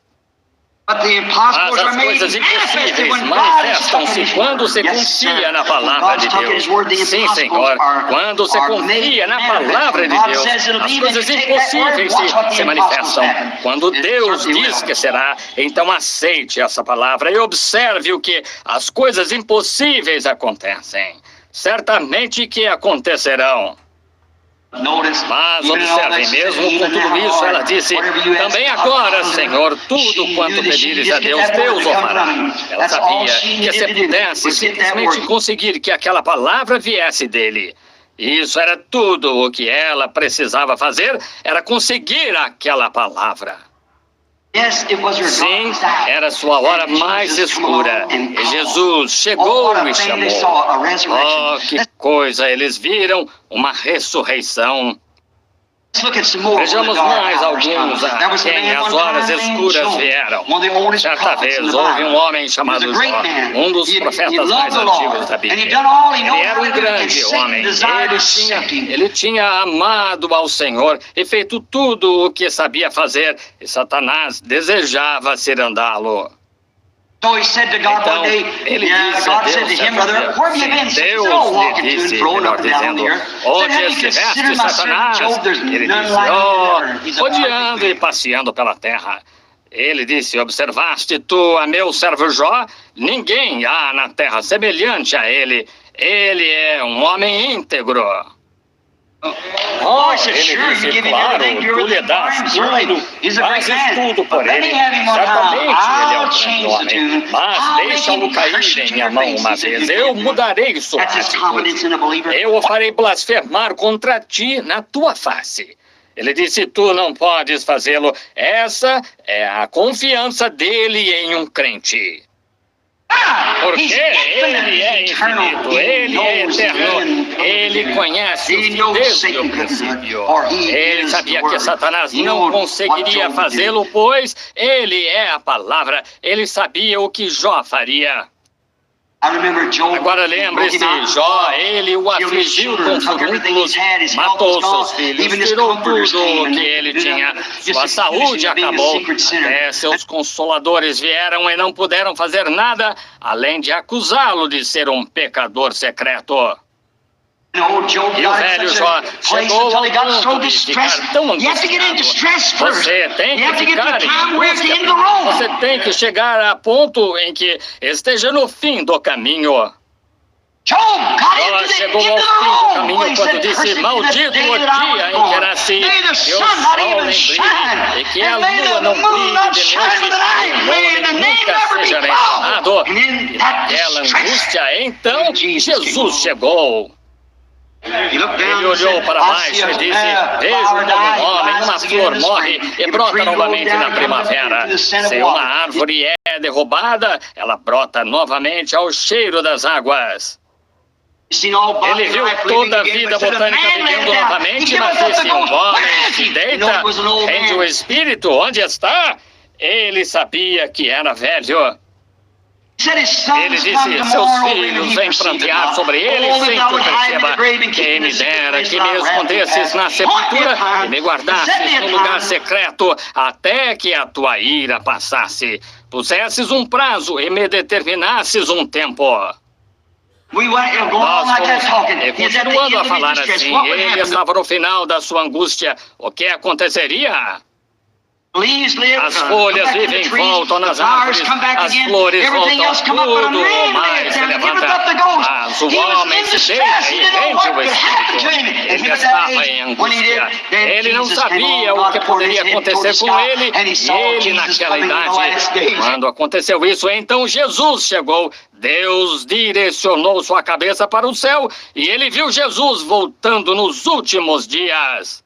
Mas as coisas impossíveis manifestam-se quando se confia na palavra de Deus. Sim, Senhor, quando você confia na palavra de Deus, as coisas impossíveis se manifestam. Quando Deus diz que será, então aceite essa palavra e observe o que as coisas impossíveis acontecem. Certamente que acontecerão. Mas observem, mesmo com tudo isso, ela disse, também agora, Senhor, tudo quanto pedires a Deus, Deus o fará. Ela sabia que se pudesse simplesmente conseguir que aquela palavra viesse dele. Isso era tudo o que ela precisava fazer, era conseguir aquela palavra. Sim, era sua hora mais escura. E Jesus chegou e chamou. Oh, que coisa! Eles viram uma ressurreição. Vejamos mais alguns a quem as horas escuras vieram. Certa vez houve um homem chamado Jó, um dos profetas mais antigos da Bíblia. Ele era um grande homem. Ele tinha amado ao Senhor e feito tudo o que sabia fazer. E Satanás desejava cirandá-lo. Então, ele disse a Deus, Deus lhe disse, melhor dizendo, onde estiveste, Satanás? Ele disse, rodeando e passeando pela terra. Ele disse, observaste tu a meu servo Jó? Ninguém há na terra semelhante a ele. Ele é um homem íntegro. Ele disse, claro, tu lhe das tudo, fazes tudo por ele. Certamente ele é um grande homem, mas deixa-o cair em minha mão uma vez. Eu mudarei sua atitude. Eu o farei blasfemar contra ti na tua face. Ele disse, tu não podes fazê-lo. Essa é a confiança dele em um crente. Porque ele é infinito, ele é eterno, ele conhece o fim desde o princípio. Ele sabia que Satanás não conseguiria fazê-lo, pois ele é a palavra. Ele sabia o que Jó faria. Agora lembre-se, Jó, ele o afligiu com furúnculos, matou seus filhos, tirou tudo o que ele tinha, sua saúde acabou, até seus consoladores vieram e não puderam fazer nada, além de acusá-lo de ser um pecador secreto. E o velho Jó chegou ao ponto de ficar tão angustiado. Você tem que ficar em angústia. Você tem que chegar a ponto em que esteja no fim do caminho. Jó chegou ao fim do caminho quando disse, maldito o dia em que nasci, que o sol nem brilhe, e que a lua não brilhe de noite, e o nome nunca seja mencionado. E naquela angústia, então, Jesus chegou. Ele olhou para baixo e disse, vejo como um homem, uma flor morre e brota novamente na primavera. Se uma árvore é derrubada, ela brota novamente ao cheiro das águas. Ele viu toda a vida botânica vivendo novamente, mas disse, um homem se deita, rende o espírito, onde está? Ele sabia que era velho. Ele disse, seus filhos vêm prantear sobre ele sem que eu perceba. Quem me dera que me escondesses na sepultura e me guardasses no lugar secreto até que a tua ira passasse. Pusesses um prazo e me determinasses um tempo. Nós continuando a falar assim, ele estava no final da sua angústia. O que aconteceria? As folhas vivem e voltam nas árvores, as flores voltam, tudo mais se levanta. Mas o homem se deita e rende o espírito. Ele estava em angústia. Ele não sabia o que poderia acontecer com ele. E ele, naquela idade, quando aconteceu isso, então Jesus chegou. Deus direcionou sua cabeça para o céu e ele viu Jesus voltando nos últimos dias.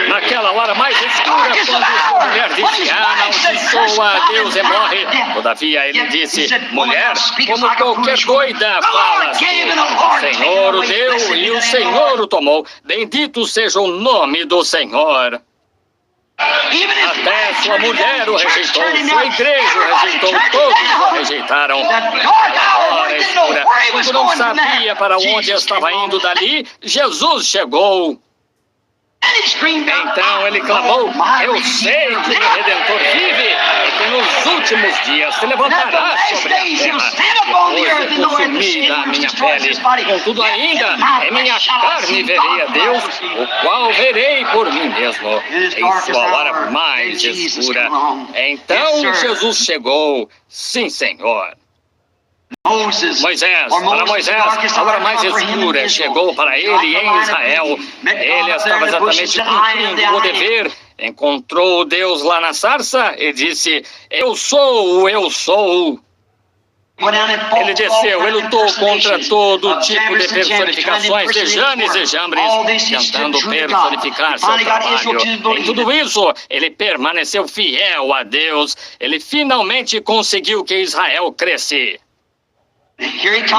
Naquela hora mais escura, quando a mulher disse, amaldiçoa a Deus e morre. Todavia ele disse, mulher, como qualquer doida falas, o Senhor o deu e o Senhor o tomou. Bendito seja o nome do Senhor. Até sua mulher o rejeitou, sua igreja o rejeitou, todos o rejeitaram. Na hora escura, quando não sabia para onde estava indo dali, Jesus chegou. Então ele clamou, eu sei que o meu Redentor vive e que nos últimos dias se levantará sobre a terra. Depois de consumida a minha pele, contudo ainda, em minha carne verei a Deus, o qual verei por mim mesmo, em sua hora mais escura. Então Jesus chegou, sim, Senhor. Moisés, a hora mais escura chegou para ele em Israel. Ele estava exatamente cumprindo o dever. Encontrou Deus lá na sarça e disse, eu sou. Ele desceu, ele lutou contra todo tipo de personificações de Janes e Jambres, tentando personificar seu trabalho. Em tudo isso, ele permaneceu fiel a Deus. Ele finalmente conseguiu que Israel crescesse. E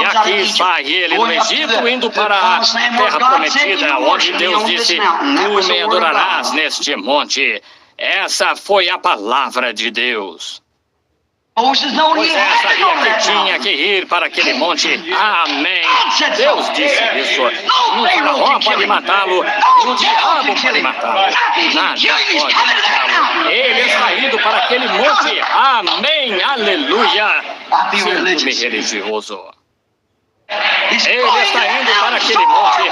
aqui está ele no Egito, indo para a terra prometida, onde Deus disse, tu me adorarás neste monte. Essa foi a palavra de Deus. Moisés sabia que tinha que ir para aquele monte. Amém. Deus disse isso. Um faraó pode matá-lo, um diabo pode matá-lo. Nada pode matá-lo. Ele está indo para aquele monte. Amém. Aleluia. Sinto-me religioso. Ele está indo para aquele monte.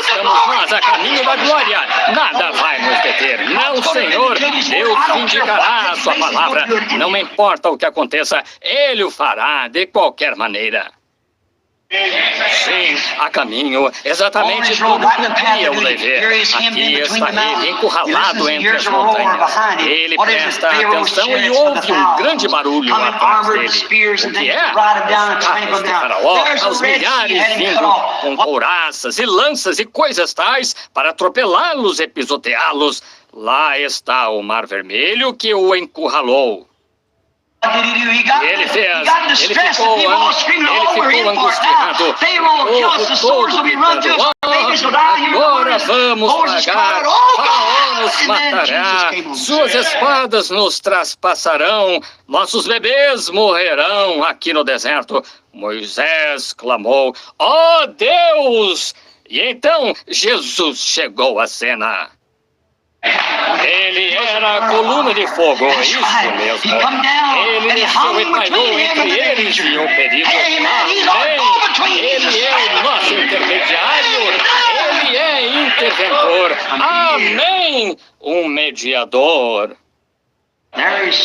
Estamos nós a caminho da glória. Nada vai nos deter. Não, Senhor. Deus vindicará a sua palavra. Não importa o que aconteça, Ele o fará de qualquer maneira. Sim, a caminho, exatamente tudo cumpria o dever. Aqui está ele, encurralado entre as montanhas. Ele presta atenção e ouve um grande barulho atrás dele. O que é? Os carros de Faraó, aos milhares vindo com couraças e lanças e coisas tais para atropelá-los e pisoteá-los. Lá está o Mar Vermelho que o encurralou. Ele ficou angustiado. Agora vamos pagar. Faraó nos matará. Suas espadas nos traspassarão. Nossos bebês morrerão aqui no deserto. Moisés clamou, ó Deus! E então Jesus chegou à cena. Ele era a coluna de fogo, isso mesmo. Ele desceu e pairou entre eles e o perigo. Amém. Ele é o nosso intermediário. Ele é interventor. Amém. Um mediador.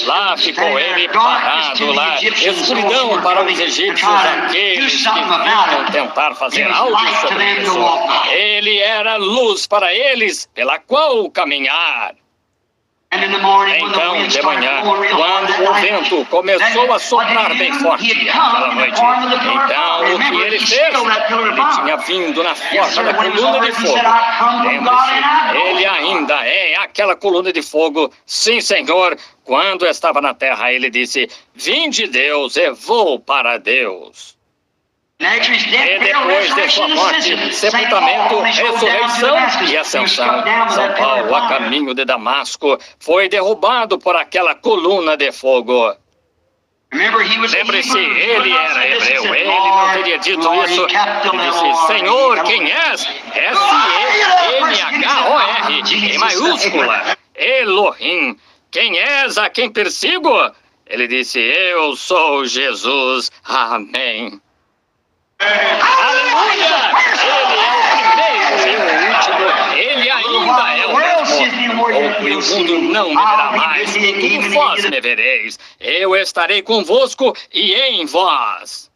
Lá ficou ele parado lá, escuridão para os egípcios, aqueles que vinham tentar fazer algo sobre isso. Ele era luz para eles, pela qual caminhar. Então, de manhã, quando o vento começou a soprar bem forte aquela noite, então o que ele fez? Ele tinha vindo na forma da coluna de fogo. Lembre-se, ele ainda é aquela coluna de fogo. Sim, Senhor. Quando estava na terra, ele disse, vinde Deus e vou para Deus. E depois de sua morte, sepultamento, ressurreição e ascensão, São Paulo, a caminho de Damasco, foi derrubado por aquela coluna de fogo. Lembre-se, ele era hebreu, ele não teria dito isso. Ele disse, Senhor, quem és? S-E-N-H-O-R, em maiúscula, Elohim. Quem és a quem persigo? Ele disse, eu sou Jesus. Amém. Aleluia! Ele é o primeiro e o último. Ele ainda é o mesmo. O mundo não me verá mais. Tudo vós me vereis. Eu estarei convosco e em vós.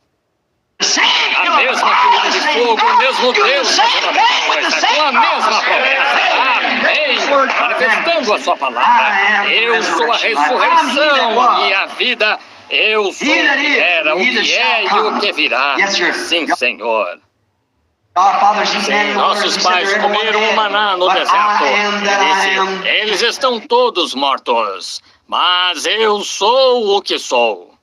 A mesma coluna de fogo, o mesmo Deus, com a mesma promessa. Amém. Manifestando a sua palavra. Eu sou a ressurreição e a vida. Eu sou o que era, o que é e o que virá. Sim, Senhor. Sim, nossos pais comeram o maná no deserto. Ele disse, eles estão todos mortos, mas eu sou o que sou.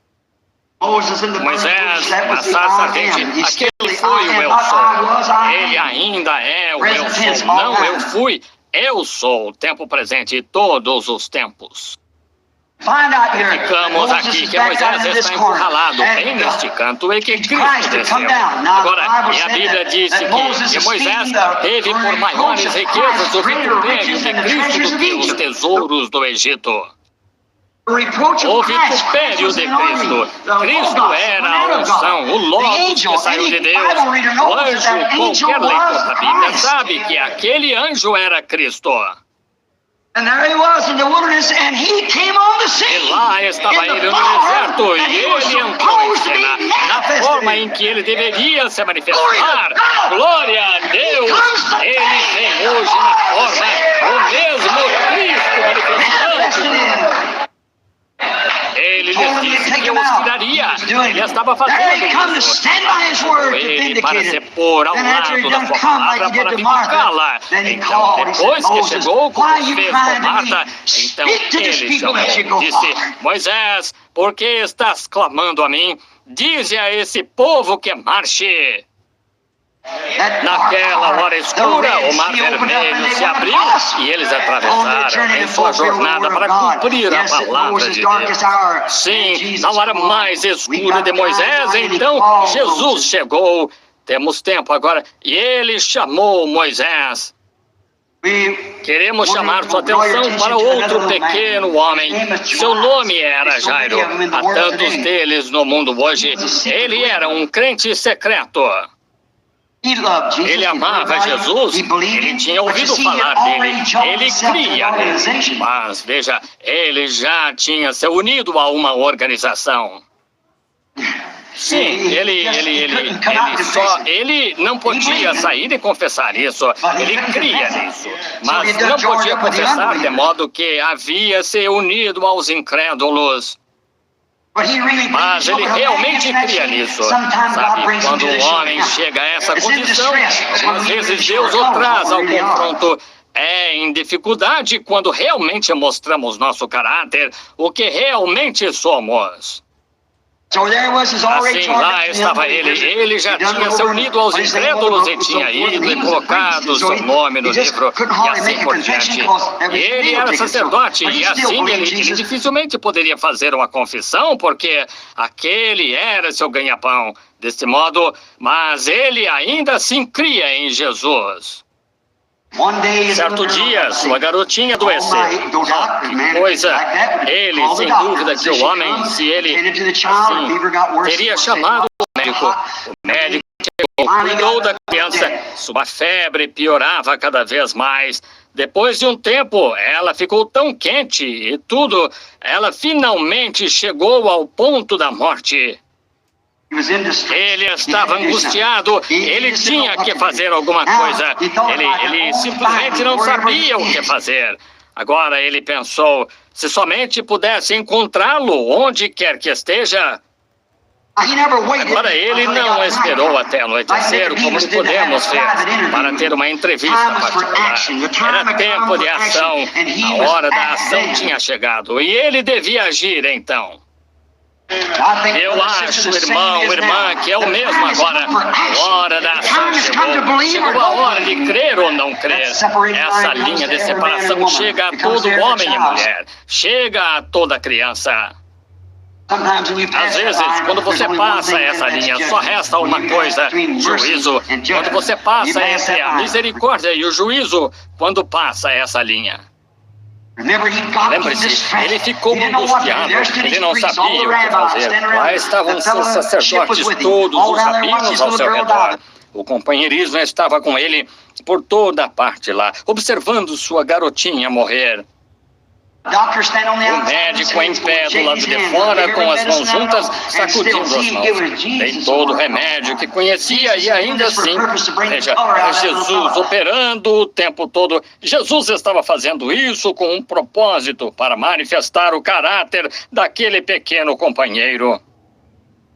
Moisés, na sarça ardente, aquele foi o eu sou. Ele ainda é o eu sou. Não eu fui, eu sou. Tempo presente, todos os tempos. Ficamos aqui que Moisés está encurralado bem neste canto e que Cristo desceu. Agora, e a Bíblia disse que Moisés teve por maiores riquezas o vitupério de Cristo do que os tesouros do Egito. O vitupério de Cristo. Cristo era a unção, o Logos que saiu de Deus. O anjo, qualquer leitor da Bíblia sabe que aquele anjo era Cristo. E lá estava ele no deserto, e ele entrou em cena na forma em que ele deveria se manifestar. Glória a Deus! Ele vem hoje na forma, o mesmo Cristo manifestando. Ele lhes disse que eu os tiraria. Ele estava fazendo isso. Ele para se pôr ao lado da sua palavra para vivificá-la. Então, depois que chegou, como fez com Marta, então ele chamou. Disse, Moisés, por que estás clamando a mim? Dize a esse povo que marche. Naquela hora escura, o mar vermelho se abriu e eles atravessaram em sua jornada para cumprir a palavra de Deus. Sim, na hora mais escura de Moisés, então Jesus chegou. Temos tempo agora. E ele chamou Moisés. Queremos chamar sua atenção para outro pequeno homem. Seu nome era Jairo. Há tantos deles no mundo hoje. Ele era um crente secreto. Ele amava Jesus, ele tinha ouvido falar dele, ele cria nele. Mas, veja, ele já tinha se unido a uma organização. Sim, ele não podia sair e confessar isso, ele cria nisso. Mas não podia confessar de modo que havia se unido aos incrédulos. Mas ele realmente cria nisso. Sabe, quando o homem chega a essa condição, algumas vezes Deus o traz ao confronto. É em dificuldade quando realmente mostramos nosso caráter, o que realmente somos. Assim, lá estava ele já tinha se unido aos incrédulos e tinha ido e colocado seu nome no livro e assim por diante. E ele era sacerdote e assim ele dificilmente poderia fazer uma confissão porque aquele era seu ganha-pão. Deste modo, mas ele ainda assim cria em Jesus. Certo dia, sua garotinha adoeceu. Que coisa! Ele, sem dúvida que o homem, se ele assim, teria chamado o médico. O médico chegou, cuidou da criança. Sua febre piorava cada vez mais. Depois de um tempo, ela ficou tão quente e tudo, ela finalmente chegou ao ponto da morte. Ele estava angustiado, ele tinha que fazer alguma coisa. Ele simplesmente não sabia o que fazer. Agora ele pensou, se somente pudesse encontrá-lo onde quer que esteja. Agora ele não esperou até anoitecer, como podemos ver, para ter uma entrevista particular. Era tempo de ação, a hora da ação tinha chegado e ele devia agir então. Eu acho, irmão, irmã, que é o mesmo agora. A hora da ação chegou. Chegou a hora de crer ou não crer. Essa linha de separação chega a todo homem e mulher. Chega a toda criança. Às vezes, quando você passa essa linha, só resta uma coisa, juízo. Quando você passa entre a misericórdia e o juízo, quando passa essa linha. Lembre-se, ele ficou angustiado, ele não sabia o que fazer. Lá estavam seus sacerdotes todos, os rabinos ao seu redor. O companheirismo estava com ele por toda a parte lá, observando sua garotinha morrer. O médico em pé do lado de fora, com as mãos juntas, sacudindo as mãos. Dei todo o remédio que conhecia e ainda assim, veja, Jesus operando o tempo todo. Jesus estava fazendo isso com um propósito, para manifestar o caráter daquele pequeno companheiro.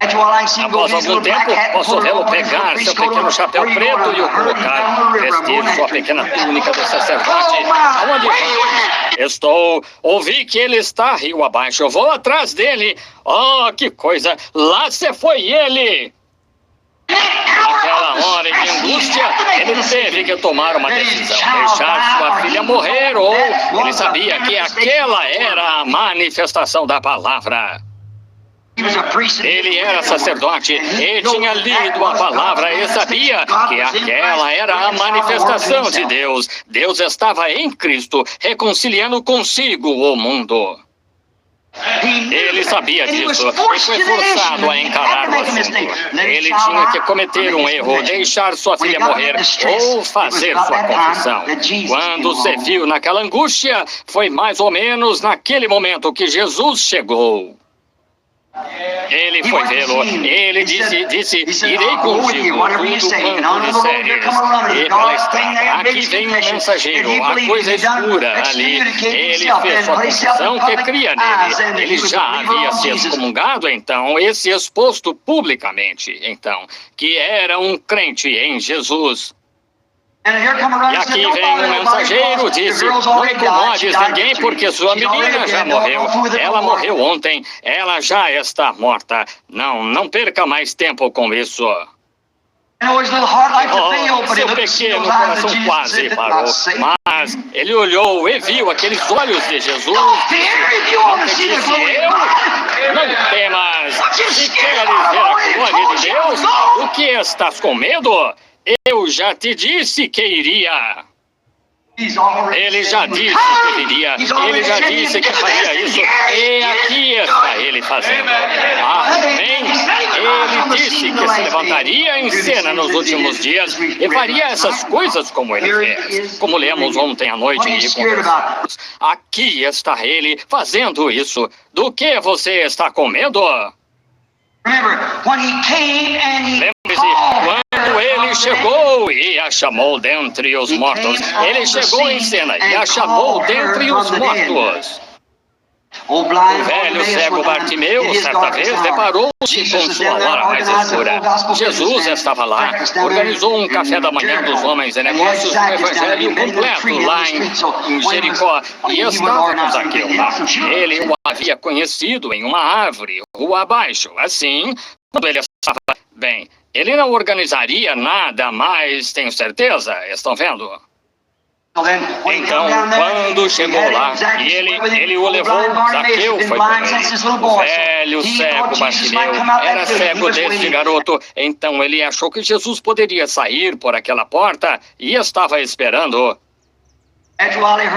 Após algum tempo, posso vê-lo pegar seu pequeno chapéu preto e o colocar, vestir sua pequena túnica de sacerdote. Aonde vai? Ouvi que ele está rio abaixo. Eu vou atrás dele. Oh, que coisa! Lá se foi ele! Naquela hora de angústia, ele teve que tomar uma decisão. Deixar sua filha morrer ou ele sabia que aquela era a manifestação da palavra. Ele era sacerdote e tinha lido a palavra e sabia que aquela era a manifestação de Deus. Deus estava em Cristo, reconciliando consigo o mundo. Ele sabia disso e foi forçado a encarar o assunto. Ele tinha que cometer um erro, deixar sua filha morrer ou fazer sua confissão. Quando se viu naquela angústia, foi mais ou menos naquele momento que Jesus chegou. Ele foi vê-lo. Ele disse, irei contigo, tudo quanto disseres. E pela estrada, aqui vem um mensageiro, a coisa escura ali. Ele fez sua confissão que cria nele. Ele já havia se excomungado, então, e se exposto publicamente, então, que era um crente em Jesus. E aqui vem um mensageiro, disse, não incomodes ninguém porque sua menina já morreu. Ela morreu ontem, ela já está morta. Não perca mais tempo com isso. Seu pequeno coração quase parou, mas ele olhou e viu aqueles olhos de Jesus. E disse, não temas, se queres ver a glória de Deus, o que estás com medo? Eu já te disse que iria. Ele já disse que iria. Ele já disse que faria isso. E aqui está ele fazendo. Amém. Ele disse que se levantaria em cena nos últimos dias e faria essas coisas como ele fez. Como lemos ontem à noite e conversamos. Aqui está ele fazendo isso. Do que você está com medo? Lembre-se, quando ele chegou e a chamou dentre os mortos, ele chegou em cena e a chamou dentre os mortos. O velho cego Bartimeu, certa vez, deparou-se com sua hora mais escura. Jesus estava lá, organizou um café da manhã dos homens e negócios do evangelho completo lá em Jericó e estava com Zaqueu lá. Ele o havia conhecido em uma árvore, rua abaixo. Assim, quando ele estava bem, ele não organizaria nada mais, tenho certeza, estão vendo? Então, quando chegou lá, e ele o levou, Zaqueu foi com ele. O velho cego Bartimeu era cego desde garoto, então ele achou que Jesus poderia sair por aquela porta e estava esperando.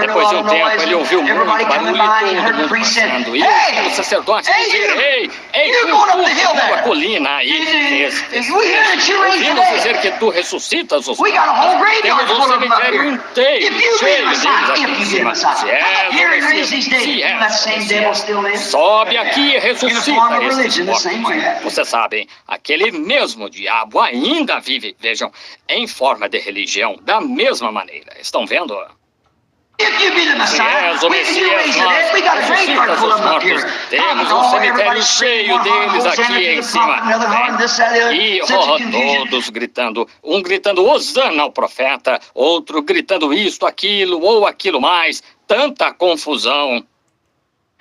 Depois de um tempo, ele ouviu muito barulho e todo mundo passando. E o sacerdote dizia, ei, tu a colina aí. Ouvimos dizer que tu ressuscitas os mortos. Temos um cemitério inteiro, cheio deles aqui em cima. Se és, sobe aqui e ressuscita esses mortos. Vocês sabem, aquele mesmo diabo ainda vive, vejam, em forma de religião, da mesma maneira. Estão vendo? Se és o Messias, nós ressuscitas os mortos. Temos um cemitério cheio deles aqui em cima. E todos gritando. Um gritando Hosana ao profeta, outro gritando isto, aquilo ou aquilo mais. Tanta confusão.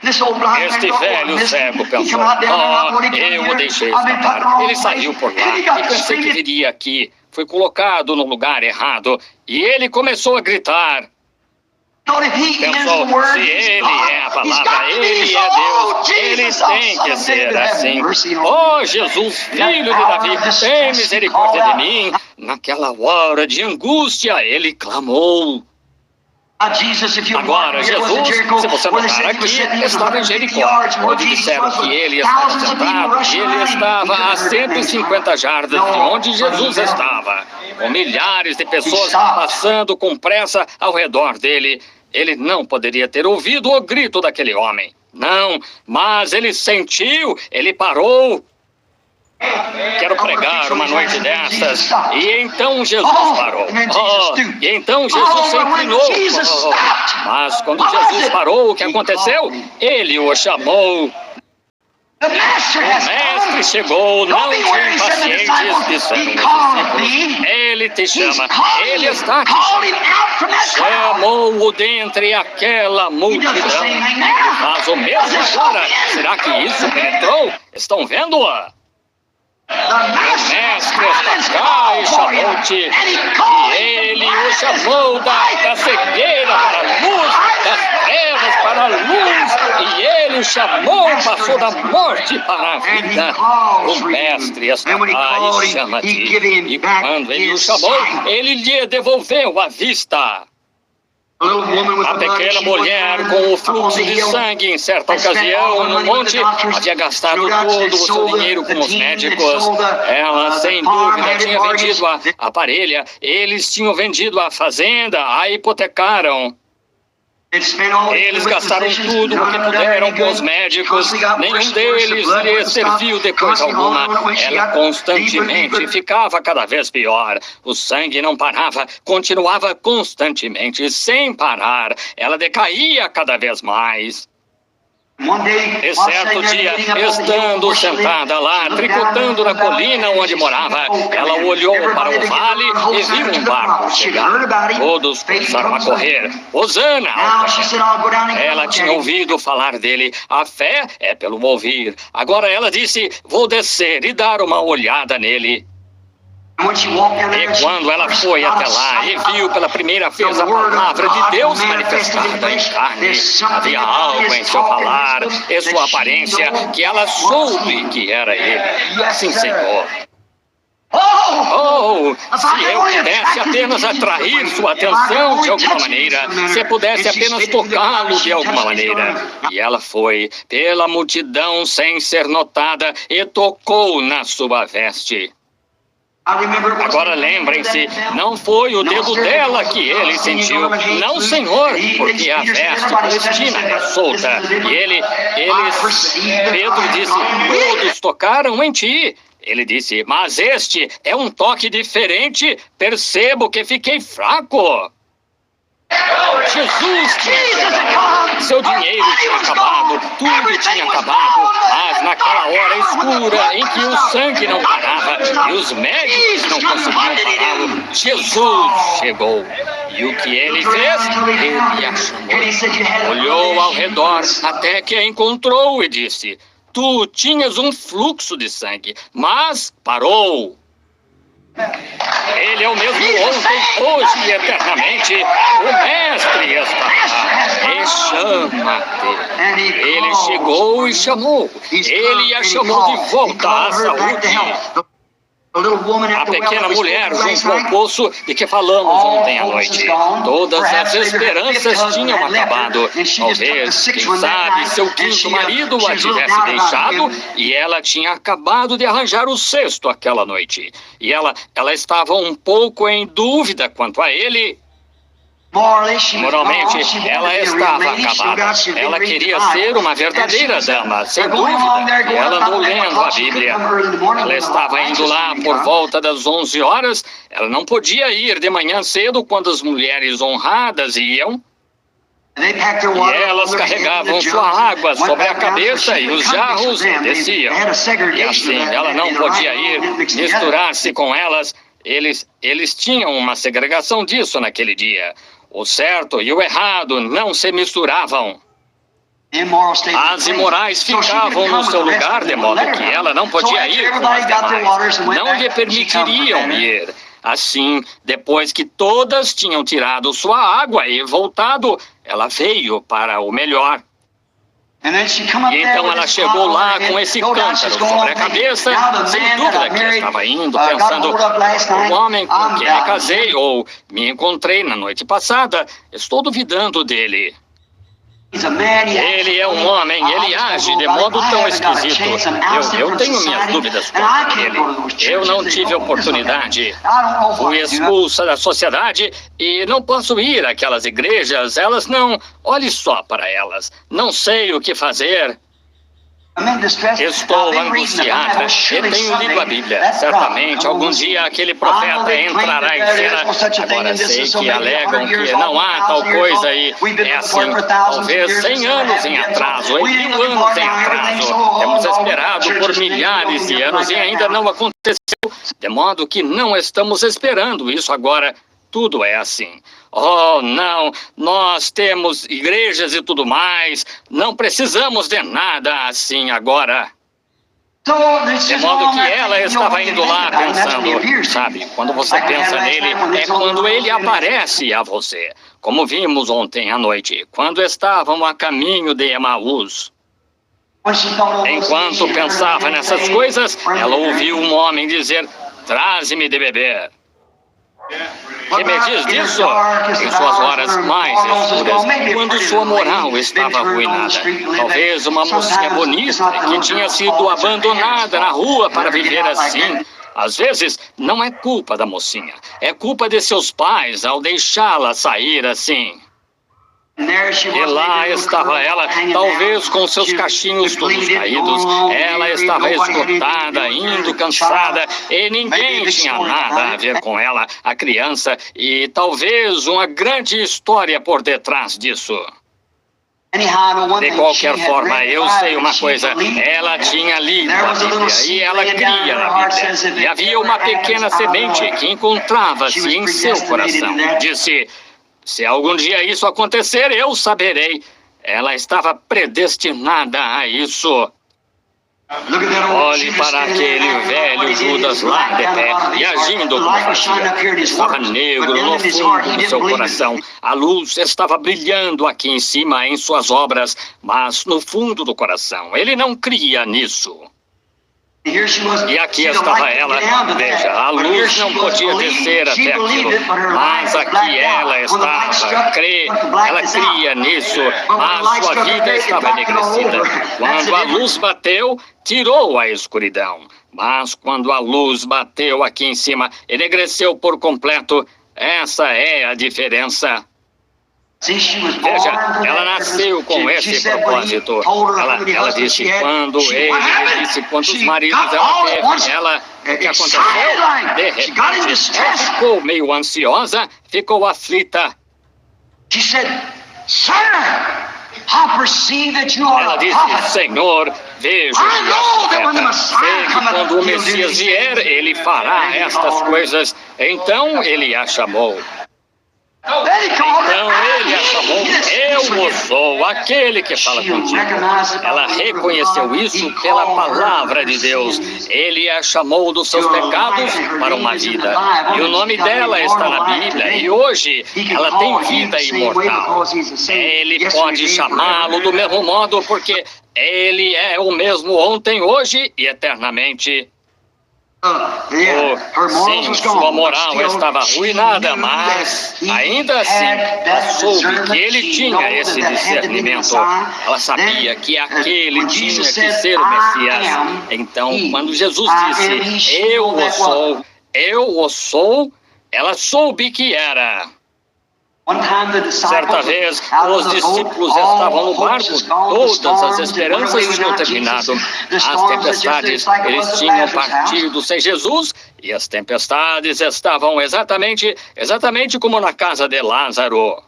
Este velho cego pensou, eu o deixei escapar. Ele saiu por lá e pensei que viria aqui. Foi colocado no lugar errado. E ele começou a gritar. Pensou, se ele é a palavra, ele é Deus, ele tem que ser assim. Oh, Jesus, filho de Davi, tem misericórdia de mim. Naquela hora de angústia, ele clamou. Agora, Jesus, se você notar aqui, estava em Jericó, onde disseram que ele estava sentado, e ele estava a 150 jardas de onde Jesus estava, com milhares de pessoas passando com pressa ao redor dele. Ele não poderia ter ouvido o grito daquele homem. Não, mas ele sentiu, ele parou. Quero pregar uma noite dessas. E então Jesus parou. E então Jesus se inclinou. Mas quando Jesus parou, o que aconteceu? Ele o chamou. O mestre chegou, não te impacientes, disseram os discípulos. Ele te chama, ele está te chamando. Chamou-o dentre aquela multidão. Faz o mesmo agora. Será que isso penetrou? Estão vendo-a? O mestre está cá e chamou-te, e ele o chamou da cegueira para a luz, das trevas para a luz, e ele o chamou, passou da morte para a vida. O mestre está cá e chama-te, e quando ele o chamou, ele lhe devolveu a vista. A pequena mulher com o fluxo de sangue, em certa ocasião, no monte, havia gastado todo o seu dinheiro com os médicos. Ela, sem dúvida, tinha vendido a parelha. Eles tinham vendido a fazenda, a hipotecaram. Eles gastaram tudo o que puderam com os médicos. Nenhum deles lhe serviu de coisa alguma. Ela constantemente ficava cada vez pior. O sangue não parava, continuava constantemente, sem parar. Ela decaía cada vez mais. E certo dia, estando sentada lá, tricotando na colina onde morava, ela olhou para o vale e viu um barco chegar. Todos começaram a correr. Hosana! Ela tinha ouvido falar dele. A fé é pelo ouvir. Agora ela disse, vou descer e dar uma olhada nele. E quando ela foi até lá e viu pela primeira vez a palavra de Deus manifestada em carne, havia algo em seu falar e sua aparência que ela soube que era ele. Sim, Senhor. Oh, se eu pudesse apenas atrair sua atenção de alguma maneira, se eu pudesse apenas tocá-lo de alguma maneira. E ela foi pela multidão sem ser notada e tocou na sua veste. Agora lembrem-se, não foi o dedo dela que ele sentiu. Não, Senhor, porque a veste palestina é solta. E Pedro disse, todos tocaram em ti. Ele disse, mas este é um toque diferente. Percebo que fiquei fraco. Jesus tinha acabado, seu dinheiro tinha acabado, tudo tinha acabado, mas naquela hora escura em que o sangue não parava e os médicos não conseguiam pará-lo, Jesus chegou. E o que ele fez? Ele a chamou. Olhou ao redor até que a encontrou e disse, tu tinhas um fluxo de sangue, mas parou. Ele é o mesmo ontem, hoje e eternamente. O Mestre está lá e chama-te. Ele chegou e chamou. Ele a chamou de volta à saúde. A pequena mulher junto ao poço de que falamos ontem à noite. Todas as esperanças tinham acabado. Talvez, quem sabe, seu quinto marido a tivesse deixado e ela tinha acabado de arranjar o sexto aquela noite. E ela estava um pouco em dúvida quanto a ele. Moralmente, ela estava acabada. Ela queria ser uma verdadeira dama, sem dúvida. E ela andou lendo a Bíblia. Ela estava indo lá por volta das 11 horas. Ela não podia ir de manhã cedo quando as mulheres honradas iam. E elas carregavam sua água sobre a cabeça e os jarros desciam. E assim, ela não podia ir misturar-se com elas. Eles tinham uma segregação disso naquele dia. O certo e o errado não se misturavam. As imorais ficavam no seu lugar, de modo que ela não podia ir com as demais. Não lhe permitiriam ir. Assim, depois que todas tinham tirado sua água e voltado, ela veio para o melhor. E então ela chegou lá com esse cântaro sobre a cabeça, sem dúvida que estava indo, pensando, o homem com quem me casei ou me encontrei na noite passada, estou duvidando dele. Ele é um homem, ele age de modo tão esquisito. Eu tenho minhas dúvidas quanto ele. Eu não tive oportunidade. Fui expulsa da sociedade e não posso ir àquelas igrejas. Elas não... Olhe só para elas. Não sei o que fazer. Estou angustiada e tenho lido a Bíblia. Certamente, algum dia aquele profeta entrará em cena. Agora sei que alegam que não há tal coisa e é assim. Talvez 100 anos em atraso, em 1000 anos em atraso. Temos esperado por milhares de anos e ainda não aconteceu. De modo que não estamos esperando isso agora. Tudo é assim. Oh, não, nós temos igrejas e tudo mais. Não precisamos de nada assim agora. De modo que ela estava indo lá pensando, sabe, quando você pensa nele, é quando ele aparece a você. Como vimos ontem à noite, quando estavam a caminho de Emaús. Enquanto pensava nessas coisas, ela ouviu um homem dizer, traze-me de beber. Que me diz disso? Em suas horas mais escuras, quando sua moral estava arruinada. Talvez uma mocinha bonita que tinha sido abandonada na rua para viver assim. Às vezes, não é culpa da mocinha. É culpa de seus pais ao deixá-la sair assim. E lá estava ela, talvez com seus cachinhos todos caídos. Ela estava esgotada, indo cansada, e ninguém tinha nada a ver com ela, a criança, e talvez uma grande história por detrás disso. De qualquer forma, eu sei uma coisa, ela tinha lido a Bíblia e ela cria na Bíblia. E havia uma pequena semente que encontrava-se em seu coração. Disse... Se algum dia isso acontecer, eu saberei. Ela estava predestinada a isso. Olhe para aquele velho Judas lá de pé e agindo como fazia. Estava negro no fundo do seu coração. A luz estava brilhando aqui em cima em suas obras, mas no fundo do coração ele não cria nisso. E aqui estava ela, veja, a luz não podia descer até aquilo, mas aqui ela estava, ela cria nisso, mas sua vida estava enegrecida. Quando a luz bateu, tirou a escuridão, mas quando a luz bateu aqui em cima, enegreceu por completo. Essa é a diferença. Veja, ela nasceu com esse propósito. Ela disse quando ele disse quantos maridos ela teve. O que aconteceu? De repente, ela ficou meio ansiosa, ficou aflita. Ela disse, Senhor, vejo que sei que quando o Messias vier, ele fará estas coisas. Então ele a chamou. Então ele a chamou, eu sou aquele que fala contigo. Ela reconheceu isso pela palavra de Deus. Ele a chamou dos seus pecados para uma vida. E o nome dela está na Bíblia. E hoje ela tem vida imortal. Ele pode chamá-lo do mesmo modo porque ele é o mesmo ontem, hoje e eternamente. Sim, sua moral estava arruinada, mas ainda assim, ela soube que ele tinha esse discernimento. Ela sabia que aquele tinha que ser o Messias. Então, quando Jesus disse, eu o sou, ela soube que era. Certa vez, os discípulos estavam no barco, todas as esperanças tinham terminado. As tempestades, eles tinham partido sem Jesus, e as tempestades estavam exatamente como na casa de Lázaro.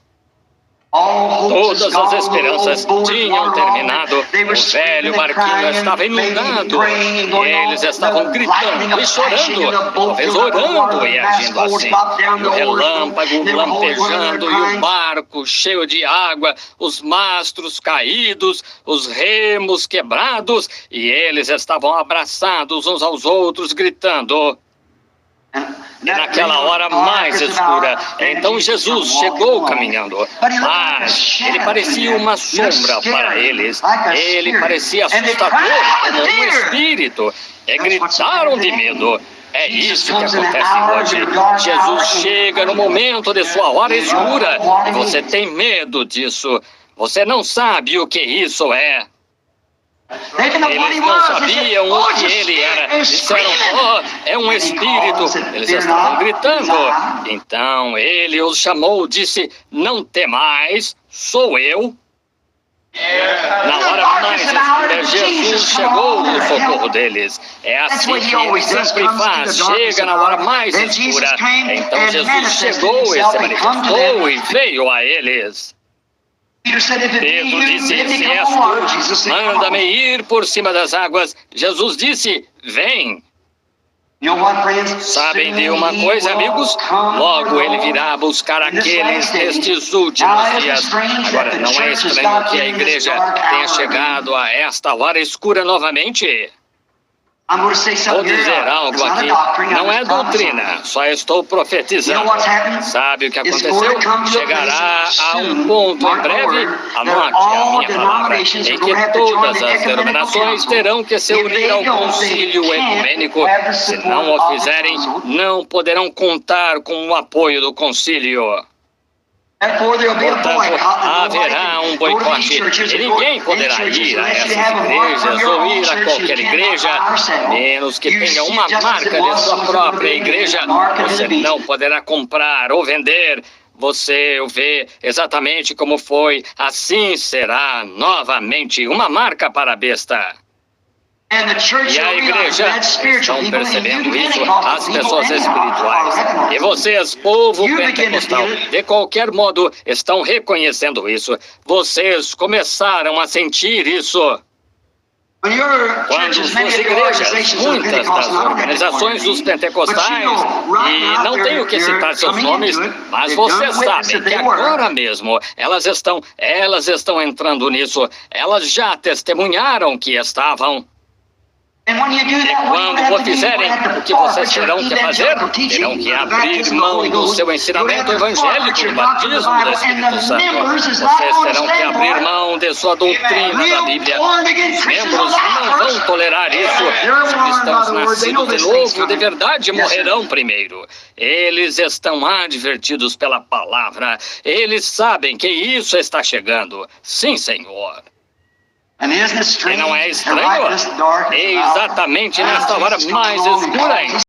Todas as esperanças tinham terminado. O velho barquinho estava inundado. E eles estavam gritando e chorando, talvez orando e agindo assim. O relâmpago lampejando e o barco cheio de água, os mastros caídos, os remos quebrados, e eles estavam abraçados uns aos outros, gritando. e naquela hora mais escura, então Jesus chegou caminhando, mas ele parecia uma sombra para eles. Ele parecia assustador, como um espírito, e gritaram de medo. É isso que acontece hoje. Jesus chega no momento de sua hora escura e você tem medo disso. Você não sabe o que isso é. Eles não sabiam o que ele era. Disseram, é um espírito. Eles estavam gritando. Então ele os chamou, disse, não temais, sou eu. Na hora mais escura, Jesus chegou no socorro deles. É assim que ele sempre faz. Chega na hora mais escura. Então Jesus chegou e se manifestou e veio a eles. Pedro disse, se és tu, manda-me ir por cima das águas. Jesus disse, vem. Sabem de uma coisa, amigos? Logo ele virá buscar aqueles nestes últimos dias. Agora, não é estranho que a igreja tenha chegado a esta hora escura novamente? Vou dizer algo aqui, não é doutrina, só estou profetizando. Sabe o que aconteceu? Chegará a um ponto em breve, anote a minha palavra, em que todas as denominações terão que se unir ao concílio ecumênico. Se não o fizerem, não poderão contar com o apoio do concílio. Portanto, haverá um boicote e ninguém poderá ir a essas igrejas ou ir a qualquer igreja, menos que tenha uma marca de sua própria igreja. Você não poderá comprar ou vender. Você o vê exatamente como foi, assim será novamente uma marca para a besta. E a igreja estão percebendo isso, as pessoas espirituais. E vocês, povo pentecostal, de qualquer modo, estão reconhecendo isso. Vocês começaram a sentir isso. Quando suas igrejas, muitas das organizações dos pentecostais, e não tenho que citar seus nomes, mas vocês sabem que agora mesmo elas estão entrando nisso. Elas já testemunharam que estavam. E quando o fizerem, o que vocês terão que fazer? Terão que abrir mão do seu ensinamento evangélico do batismo do Espírito Santo. Vocês terão que abrir mão de sua doutrina da Bíblia. Os membros não vão tolerar isso. Os cristãos nascidos de novo de verdade morrerão primeiro. Eles estão advertidos pela palavra. Eles sabem que isso está chegando. Sim, Senhor. E não é estranho? Exatamente nesta hora mais escura ainda.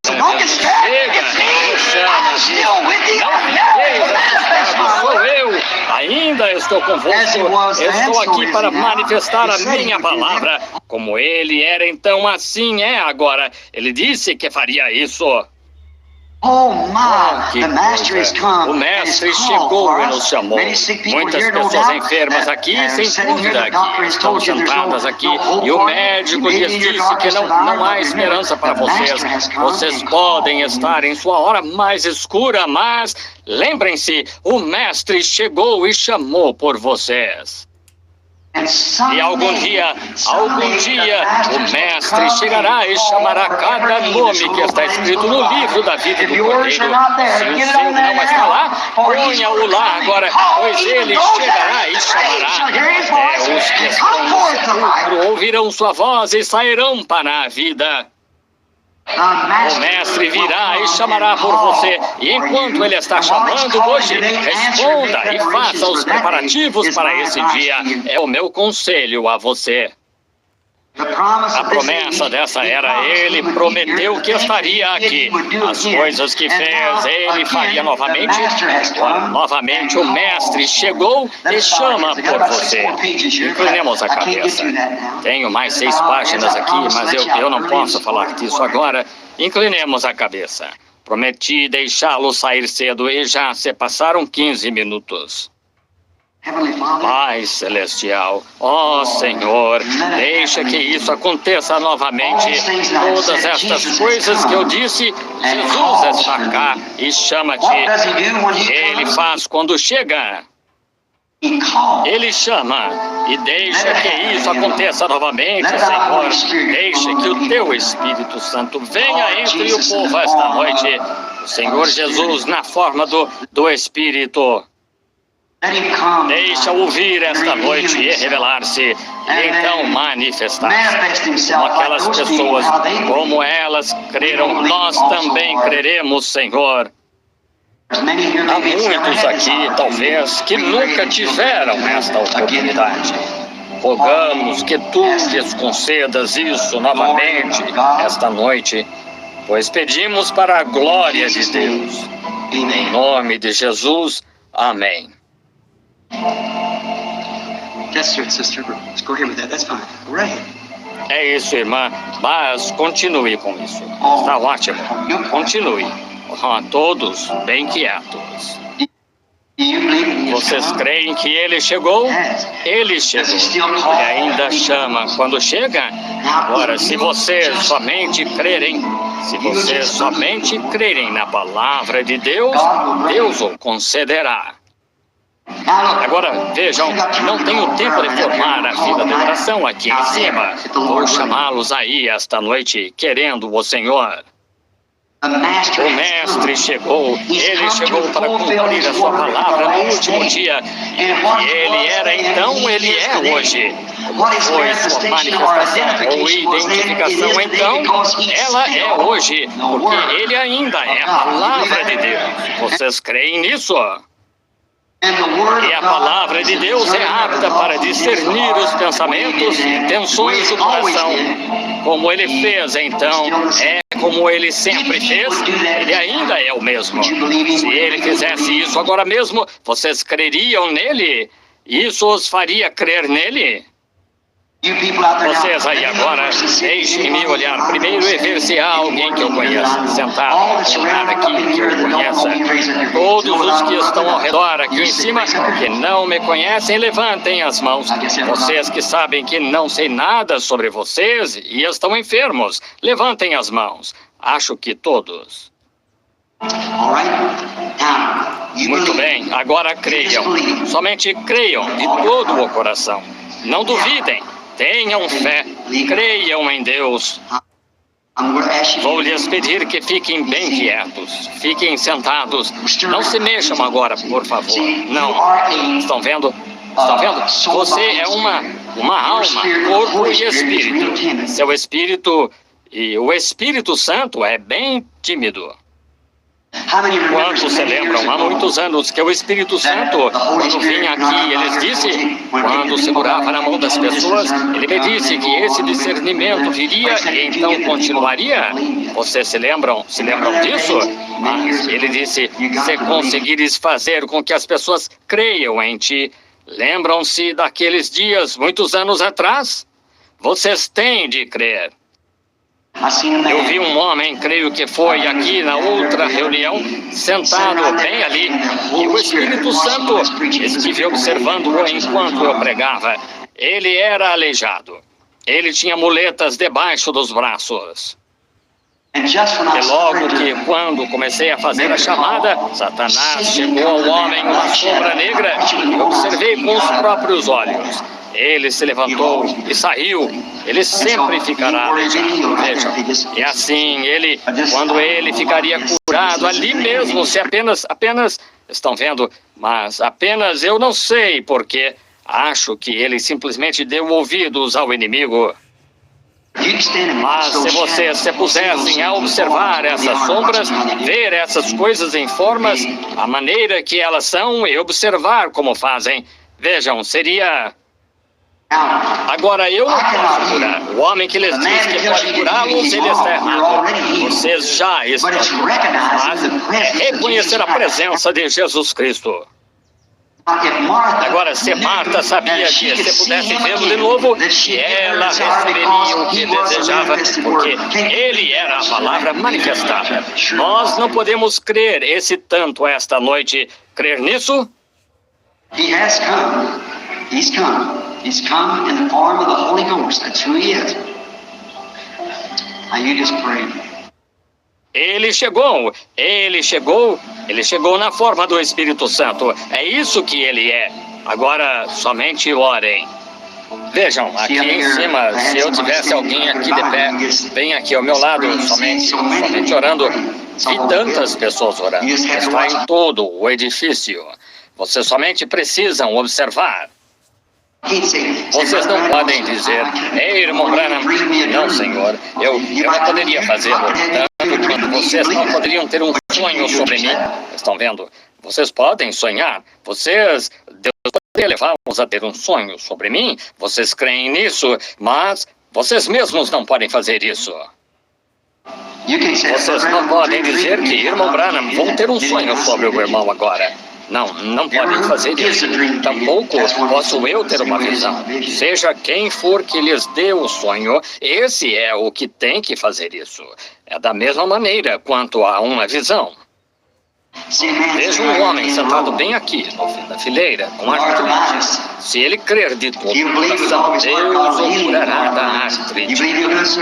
Chega, ele chama, diz, não fiqueis assustados, sou eu. Ainda estou convosco, estou aqui para manifestar a minha palavra. Como ele era então, assim é agora. Ele disse que faria isso. Que coisa. O mestre chegou e nos chamou. Muitas pessoas enfermas aqui, sem dúvida, aqui estão sentadas aqui. E o médico lhes disse que não há esperança para vocês. Vocês podem estar em sua hora mais escura, mas lembrem-se, o mestre chegou e chamou por vocês. E algum dia, o mestre chegará e chamará cada nome que está escrito no livro da vida do Cordeiro. Se o seu não está lá, ponha-o lá agora, pois ele chegará e chamará. Os que estão no sepulcro ouvirão sua voz e sairão para a vida. O mestre virá e chamará por você. E enquanto ele está chamando hoje, responda e faça os preparativos para esse dia. É o meu conselho a você. A promessa dessa era, ele prometeu que estaria aqui. As coisas que fez, ele faria novamente. Agora, novamente, o mestre chegou e chama por você. Inclinemos a cabeça. Tenho mais 6 páginas aqui, mas eu não posso falar disso agora. Inclinemos a cabeça. Prometi deixá-lo sair cedo e já se passaram 15 minutos. Pai Celestial, ó Senhor, deixa que isso aconteça novamente. Todas estas coisas que eu disse, Jesus está cá e chama-te. Ele faz quando chega. Ele chama e deixa que isso aconteça novamente, Senhor. Deixa que o Teu Espírito Santo venha entre o povo esta noite. O Senhor Jesus na forma do Espírito. Deixa ouvir esta noite e revelar-se, e então manifestar-se. Como aquelas pessoas, como elas creram, nós também creremos, Senhor. Há muitos aqui, talvez, que nunca tiveram esta oportunidade. Rogamos que Tu lhes concedas isso novamente esta noite, pois pedimos para a glória de Deus. Em nome de Jesus, amém. É isso, irmã, mas continue com isso. Está ótimo. Continue. Todos bem quietos. Vocês creem que Ele chegou? Ele chegou. Ele ainda chama. Quando chega, agora, se vocês somente crerem na palavra de Deus, Deus o concederá. Agora, vejam, não tenho tempo de formar a fila de oração aqui em cima. Vou chamá-los aí esta noite, querendo o Senhor. O Mestre chegou, Ele chegou para cumprir a sua palavra no último dia. E Ele era então, Ele é hoje. Foi sua manifestação ou identificação então, ela é hoje, porque Ele ainda é a palavra de Deus. Vocês creem nisso? E a palavra de Deus é apta para discernir os pensamentos e intenções do coração. Como Ele fez, então, é como Ele sempre fez, Ele ainda é o mesmo. Se Ele fizesse isso agora mesmo, vocês creriam nele? Isso os faria crer nele? Vocês aí agora, deixem-me olhar primeiro e ver se há alguém que eu conheça, sentado, ou nada aqui que eu conheça. Todos os que estão ao redor aqui em cima, que não me conhecem, levantem as mãos. Vocês que sabem que não sei nada sobre vocês e estão enfermos, levantem as mãos. Acho que todos. Muito bem, agora creiam. Somente creiam de todo o coração. Não duvidem. Tenham fé, creiam em Deus. Vou lhes pedir que fiquem bem quietos, fiquem sentados. Não se mexam agora, por favor. Não. Estão vendo? Estão vendo? Você é uma alma, corpo e espírito. Seu espírito e o Espírito Santo é bem tímido. Quantos se lembram, há muitos anos, que o Espírito Santo, quando vinha aqui, ele disse, quando segurava na mão das pessoas, ele me disse que esse discernimento viria e então continuaria. Vocês se lembram disso? Mas ele disse, se conseguires fazer com que as pessoas creiam em ti, lembram-se daqueles dias, muitos anos atrás? Vocês têm de crer. Eu vi um homem, creio que foi aqui na outra reunião, sentado bem ali, e o Espírito Santo estive observando-o enquanto eu pregava. Ele era aleijado. Ele tinha muletas debaixo dos braços. E logo que, quando comecei a fazer a chamada, Satanás chegou ao homem uma sombra negra e observei com os próprios olhos. Ele se levantou e saiu. Ele sempre ficará aleijado. Vejam. E assim, quando ele ficaria curado ali mesmo, se apenas, estão vendo? Mas apenas eu não sei porque acho que ele simplesmente deu ouvidos ao inimigo. Mas se vocês se pusessem a observar essas sombras, ver essas coisas em formas, a maneira que elas são e observar como fazem, vejam, seria... Agora, eu não posso curar. O homem que lhes diz que pode curá-los, ele está errado. Vocês já estão. Mas é reconhecer a presença de Jesus Cristo. Agora, se Marta sabia que se pudesse vê-lo de novo, ela receberia o que desejava, porque ele era a palavra manifestada. Nós não podemos crer esse tanto esta noite. Crer nisso? He's come. He's come in the form of the Holy Ghost. That's who he is. Now you just pray. Ele chegou na forma do Espírito Santo. É isso que ele é. Agora, somente orem. Vejam, aqui em cima, se eu tivesse alguém aqui de pé, bem aqui ao meu lado, somente orando, vi tantas pessoas orando. Está em todo o edifício. Vocês somente precisam observar. Vocês não podem dizer, ei, irmão Branham, não, senhor, eu não poderia fazê-lo. Tanto quanto vocês não poderiam ter um sonho sobre mim. Estão vendo? Vocês podem sonhar. Deus poderia levá-los a ter um sonho sobre mim. Vocês creem nisso, mas vocês mesmos não podem fazer isso. Vocês não podem dizer que, irmão Branham, vou ter um sonho sobre o irmão agora. Não podem fazer isso. Tampouco posso eu ter uma visão. Seja quem for que lhes dê o sonho, esse é o que tem que fazer isso. É da mesma maneira quanto a uma visão. Vejo um homem sentado bem aqui, no fim da fileira, com artrite. Se ele crer de todo o coração, Deus o curará da artrite.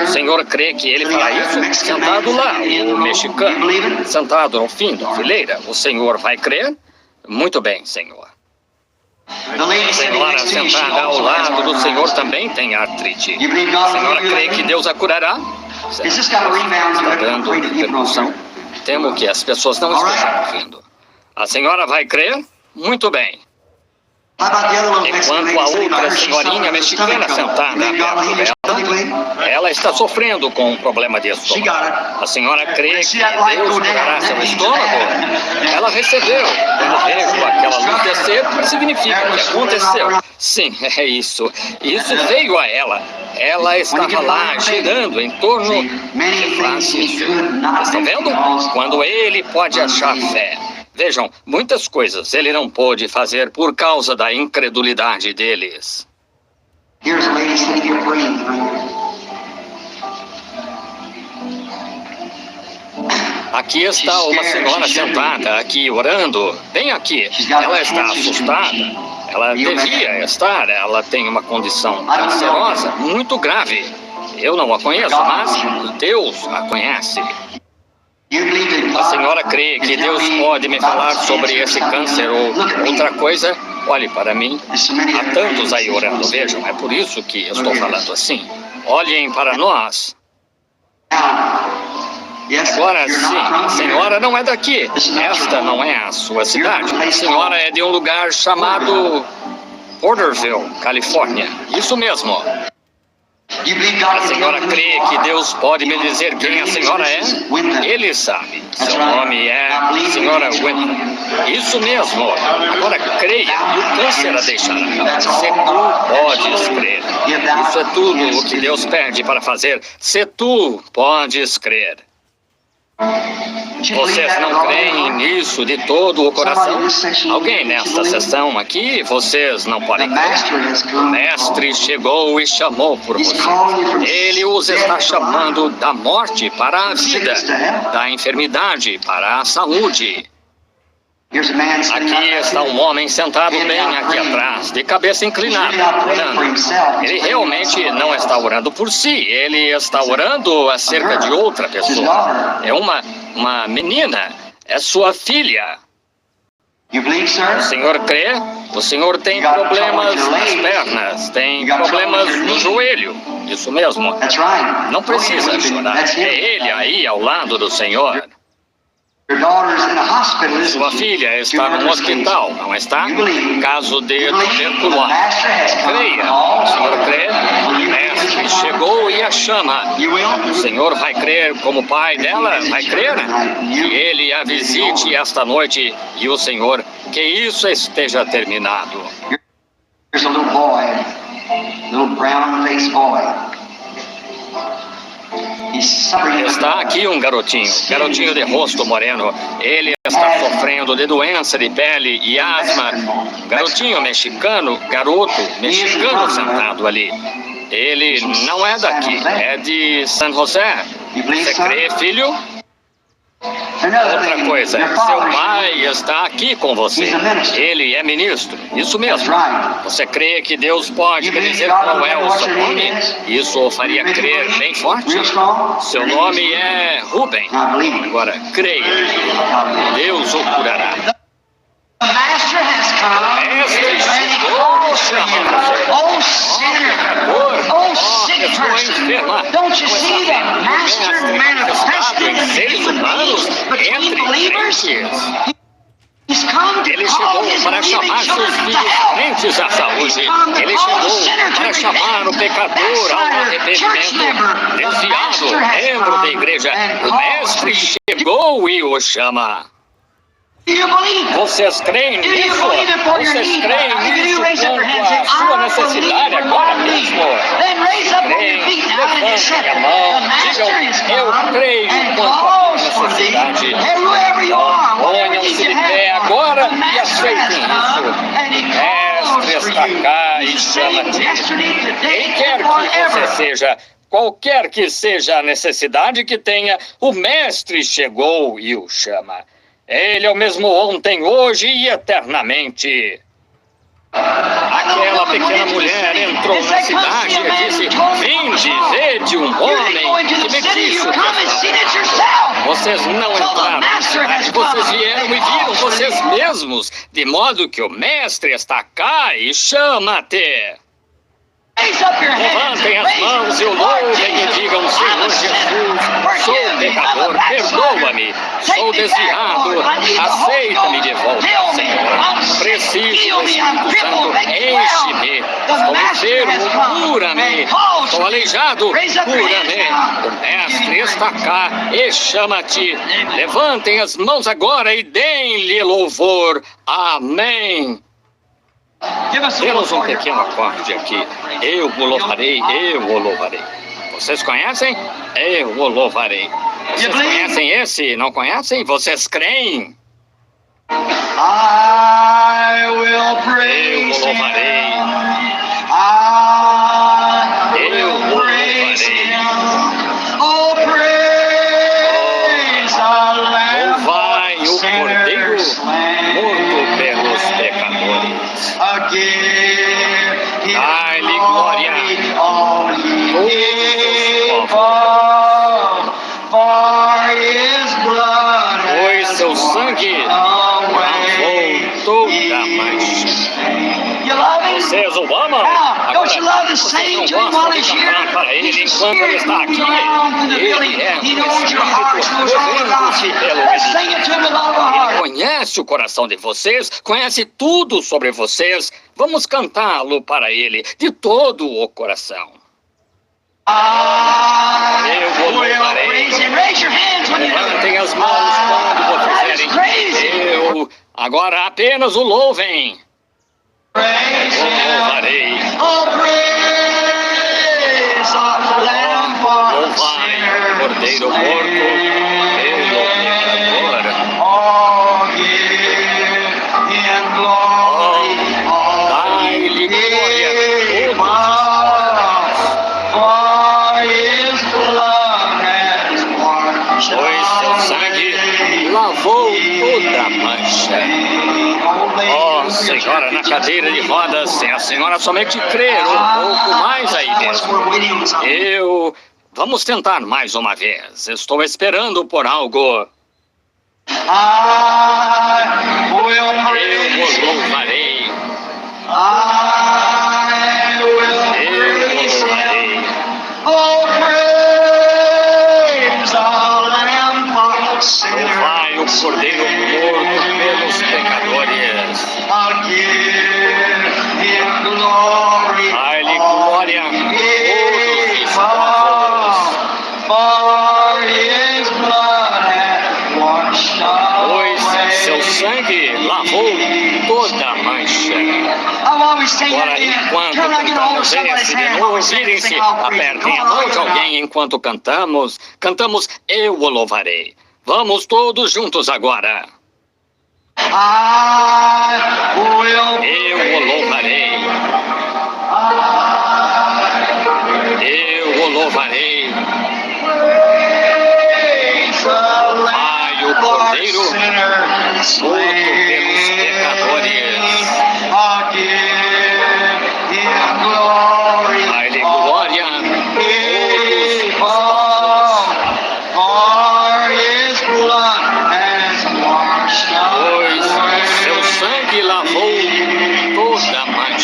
O senhor crê que ele fará isso? Sentado lá, o mexicano, sentado no fim da fileira, o senhor vai crer? Muito bem, senhor. A senhora sentada ao lado do senhor também tem artrite. A senhora crê que Deus a curará? Está dando repercussão? Temo que as pessoas não estejam ouvindo. A senhora vai crer? Muito bem. Enquanto a outra senhorinha mexicana sentada perto dela, ela está sofrendo com um problema de estômago. A senhora crê que Deus curará seu estômago? Ela recebeu. Quando vejo aquela luz descer, significa que aconteceu. Sim, é isso. Isso veio a ela. Ela estava lá, girando em torno de Francisco. Estão vendo? Quando ele pode achar fé. Vejam, muitas coisas ele não pôde fazer por causa da incredulidade deles. Aqui está uma senhora sentada, aqui orando, bem aqui. Ela está assustada. Ela devia estar, ela tem uma condição cancerosa muito grave. Eu não a conheço, mas Deus a conhece. A senhora crê que Deus pode me falar sobre esse câncer ou outra coisa? Olhe para mim. Há tantos aí orando, vejam, é por isso que estou falando assim. Olhem para nós. Agora sim, a senhora não é daqui. Esta não é a sua cidade. A senhora é de um lugar chamado Porterville, Califórnia. Isso mesmo. A senhora crê que Deus pode me dizer quem a senhora é? Ele sabe. Seu nome é Senhora Winter. Isso mesmo. Agora creia e o câncer a deixará. Se tu podes crer. Isso é tudo o que Deus pede para fazer. Se tu podes crer. Vocês não creem nisso de todo o coração? Alguém nesta sessão aqui, vocês não podem crer. O mestre chegou e chamou por vocês. Ele os está chamando da morte para a vida, da enfermidade para a saúde. Aqui está um homem sentado bem aqui atrás, de cabeça inclinada, orando. Ele realmente não está orando por si, ele está orando acerca de outra pessoa. É uma menina, é sua filha. O senhor crê? O senhor tem problemas nas pernas, tem problemas no joelho. Isso mesmo. Não precisa chorar. É ele aí ao lado do senhor. Sua filha está no hospital, não está? Caso de tuberculose. Creia. O senhor crê? O mestre chegou e a chama. O senhor vai crer como pai dela? Vai crer? Que ele a visite esta noite e o senhor, que isso esteja terminado. There's a little boy, little brown-faced boy. Está aqui um garotinho de rosto moreno. Ele está sofrendo de doença de pele e asma. Garoto mexicano sentado ali. Ele não é daqui, é de San José. Você crê, filho? Outra coisa, seu pai está aqui com você. Ele é ministro. Isso mesmo. Você crê que Deus pode me dizer qual é o seu nome? Isso o faria crer bem forte. Seu nome é Ruben. Agora, creia. Deus o curará. O mestre a enferma. Don't you see the Master manifested Em seres humanos, between entre believers? crentes. He's come to Ele call chegou his para believing chamar seus children to filhos help. crentes à saúde. He's come to Ele call the chegou sinner to para chamar o repent. pecador ao Backslider, church member, arrependimento. the Desviado, Master has membro da come igreja. and O calls mestre for you. chegou e o chama. Do you believe it? Vocês creem Do you nisso? believe it for your Vocês need? creem If you nisso do, raise up your hand quanto and à say, sua I necessidade believe for agora my need. mesmo? Then raise up on your Creem, feet now and just say, levantem a the mão, Master digam, is eu come creio and quanto à calls minha for thee. necessidade. And whoever you are, whatever Ponham-se needs de you pé have, agora the e Master has aceitem come isso. and he calls Mestre for está you. cá e He's the same chama-te. yesterday, today, Quem quer and que você forever. seja, qualquer que seja a necessidade que tenha, o Mestre chegou e o chama. Ele é o mesmo ontem, hoje e eternamente. Aquela pequena mulher entrou na cidade e disse, vinde, vede um homem que me disse o que é. Vocês não entraram na cidade, vocês vieram e viram vocês mesmos, de modo que o Mestre está cá e chama-te. Levantem as mãos e o louvem e digam, Senhor Jesus, sou pecador, perdoa-me, sou desviado, aceita-me de volta, Senhor. Preciso do Espírito Santo, enche-me, estou enfermo, cura-me, estou aleijado, cura-me. O Mestre está cá e chama-te. Levantem as mãos agora e deem-lhe louvor. Amém. Temos um pequeno acorde aqui. Eu o louvarei, eu o louvarei. Vocês conhecem? Eu o louvarei. Vocês conhecem esse? Não conhecem? Vocês creem? I will Eu praise o louvarei. him. I Eu will o praise louvarei. him. Oh, praise the Lamb Louvai o for Cordeiro sinners slain. morto pelos pecadores. Dai-lhe glória, all ye todos os people, for his blood Pois has seu sangue washed lavou toda a mancha. You love him? Vocês o amam? Now, don't you love to Vocês sing não to him gostam while de he's here? cantar para ele He's the enquanto ele Spirit está moving aqui? around through the building. Ele é He o knows your hearts, knows Espírito all about movendo-se you. pelo Let's edifício. sing it to him with all of our Ele heart. conhece o coração de vocês, conhece tudo sobre vocês. Vamos cantá-lo para ele de todo o coração. I Eu o will louvarei. praise him. Raise your hands when you do Levantem it. as mãos quando That is fizerem. crazy. Eu agora apenas o louvem. Praise O him. louvarei. Oh, praise the Lamb for Louvai o Cordeiro morto pelo pecador. Oh, give him glory. Oh, Dai-lhe glória give todos for his blood has washed pois seu sangue lavou toda a mancha. Oh, senhora, na cadeira de rodas, se a senhora somente crer um pouco mais aí mesmo. Vamos tentar mais uma vez. Estou esperando por algo. I will Eu o praise him. louvarei. I will Eu o praise louvarei. him. Oh, praise the Lamb for sinners. Louvai o Cordeiro morto pelos pecadores. I'll give him glory. Dai-lhe glória a todos os povos. For his blood hath washed Pois seu away. sangue lavou toda a mancha. I've always seen Agora, that again. enquanto Turn around, get a hold of cantamos somebody's esse, de hand. não while we sing, ouvirem-se, sing all three. apertem Come a on, mão rock de it out. alguém enquanto cantamos. Cantamos Eu o louvarei. Vamos todos juntos agora. I will Eu o louvarei. Eu o louvarei. praise the Lamb Ai, o for Cordeiro sinners morto pelos slain. pecadores. I'll give him glory. Dai-lhe glória a todos os povos. For his blood has washed Pois seu away. sangue lavou toda a mancha.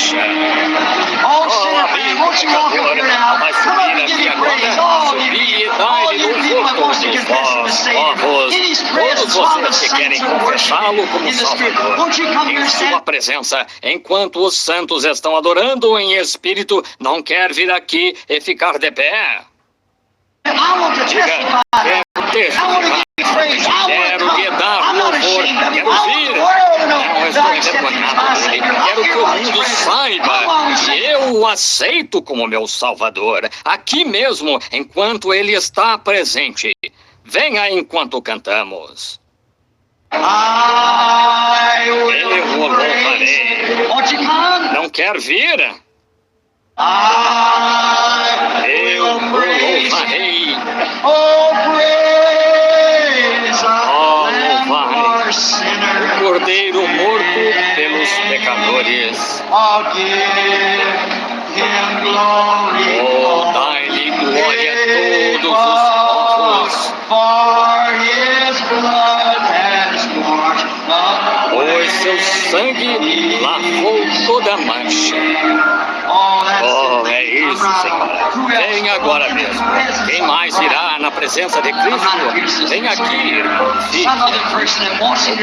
aqueles que querem confessá-lo como Salvador. Em sua presença, enquanto os santos estão adorando em espírito, não quer vir aqui e ficar de pé. Diga, quero testificar. Quero lhe dar louvor, quero vir. Não estou envergonhado dele. Quero que o mundo saiba que eu o aceito como meu Salvador. Aqui mesmo, enquanto ele está presente. Venha enquanto cantamos. Eu o louvarei. Não quer vir? Eu o louvarei. O Cordeiro morto pelos pecadores. Oh, dai-lhe glória a todos os povos. Pois seu sangue lavou toda mancha. Oh, é isso, Senhora. Vem agora mesmo. Quem mais irá na presença de Cristo? Vem aqui, irmão.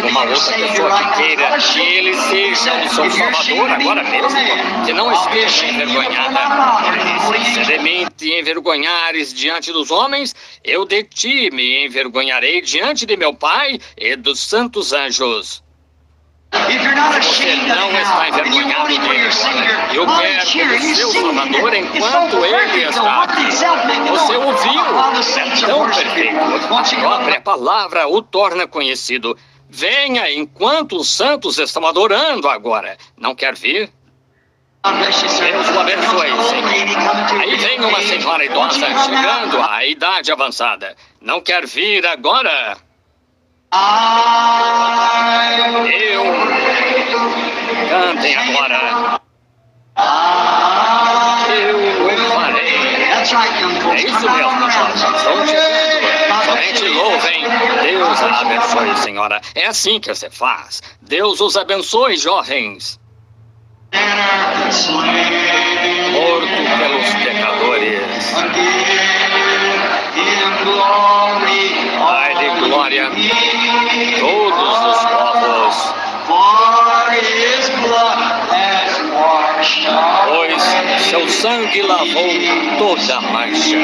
Uma outra pessoa que queira que ele seja o seu Salvador agora mesmo, que não esteja envergonhada. Se de mim te envergonhares diante dos homens, eu de ti me envergonharei diante de meu Pai e dos santos anjos. Se você não está envergonhado dele, eu quero o seu Salvador enquanto ele está aqui. Você ouviu? É tão perfeito. A própria palavra o torna conhecido. Venha enquanto os santos estão adorando agora. Não quer vir? Deus o abençoe, Senhor. Aí vem uma senhora idosa chegando à idade avançada. Não quer vir agora? Cantem agora. Eu o farei. É isso mesmo, jovens. Estão chegando. Somente louvem. Deus a abençoe, Senhora. É assim que você faz. Deus os abençoe, jovens. Morto pelos pecadores. Dai-lhe glória todos os povos. Pois seu sangue lavou toda a mancha.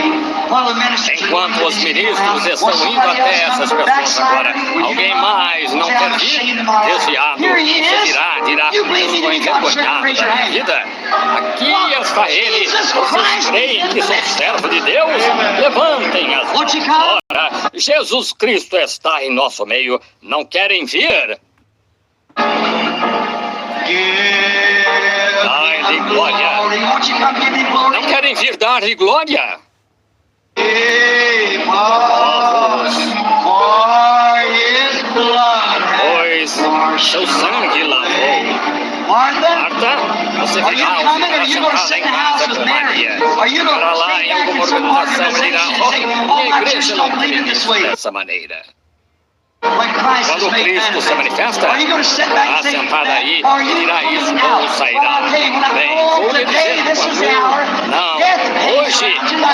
Enquanto os ministros estão indo até essas pessoas agora, alguém mais não quer vir? Desviado, você dirá, eu estou envergonhado da minha vida. Aqui está ele. Vocês creem que sou servo de Deus? Levantem as mãos. Ora, Jesus Cristo está em nosso meio. Não querem vir? Dai-lhe glória. Não querem vir dar-lhe glória? Pois seu sangue lavou. Marta, você virá ou ficará sentada em casa com Maria? Para lá em alguma organização irá. Minha igreja não tem dessa maneira. Quando Cristo se manifesta, está sentada aí e dirá isso ou sairá. Bem, vou lhe dizer quando. Não, hoje,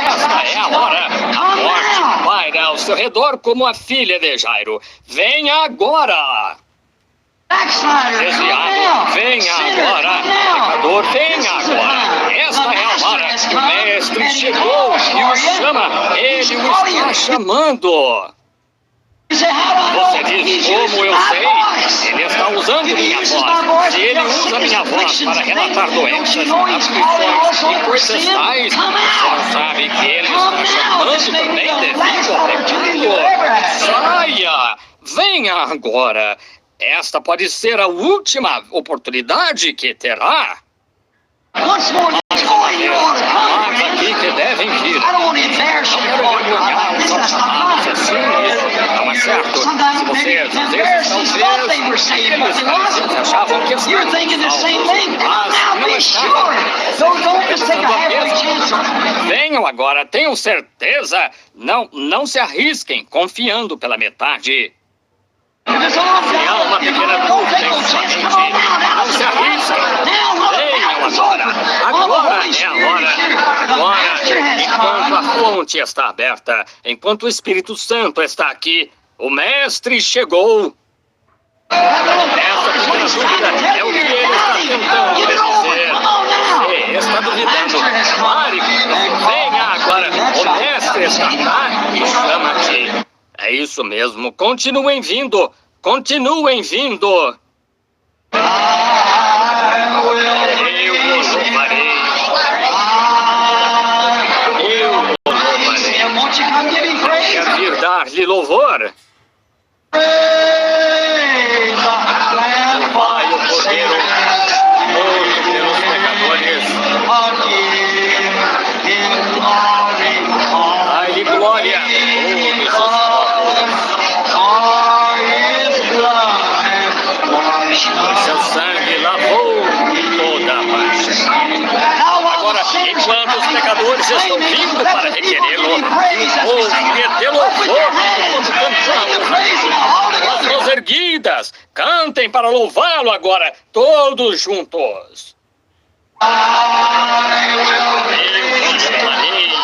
esta é a hora. A morte paira ao seu redor como a filha de Jairo. Venha agora! Desviado, venha agora! Pecador, venha agora! Esta é a hora. O Mestre chegou e o chama. Ele o está chamando. Você diz, como eu sei? Ele está usando minha voz. Se ele usa minha voz para relatar doenças, aflições e coisas tais, você não sabe que ele está chamando também devido ao pecado? Saia! Venha agora! Esta pode ser a última oportunidade que terá. Mas aqui que devem vir. Não quero envergonhar os chamados assim, isso não é certo. Se vocês, às vezes, talvez, aqueles fariseus achavam que estavam salvos, mas não estavam. Venham agora, tenham certeza. Não se arrisquem confiando pela metade. Se há uma pequena dúvida em sua mente, não se arrisquem. Venham agora. Agora é a hora. Agora, enquanto a fonte está aberta, enquanto o Espírito Santo está aqui, o Mestre chegou. Mário, venha agora, o mestre está cá e chama-te. É isso mesmo, continuem vindo, continuem vindo. Eu o louvarei. Eu o louvarei. Quer vir dar-lhe louvor? Pai, o Cordeiro, morto pelos pecadores. Dai-lhe glória, todos os povos. Seu sangue lavou toda a mancha. Agora, enquanto os pecadores estão vindo para requerê-lo, o povo lhe dê louvor, todos cantamos. As mãos erguidas, cantem para louvá-lo agora, todos juntos. Eu louvarei.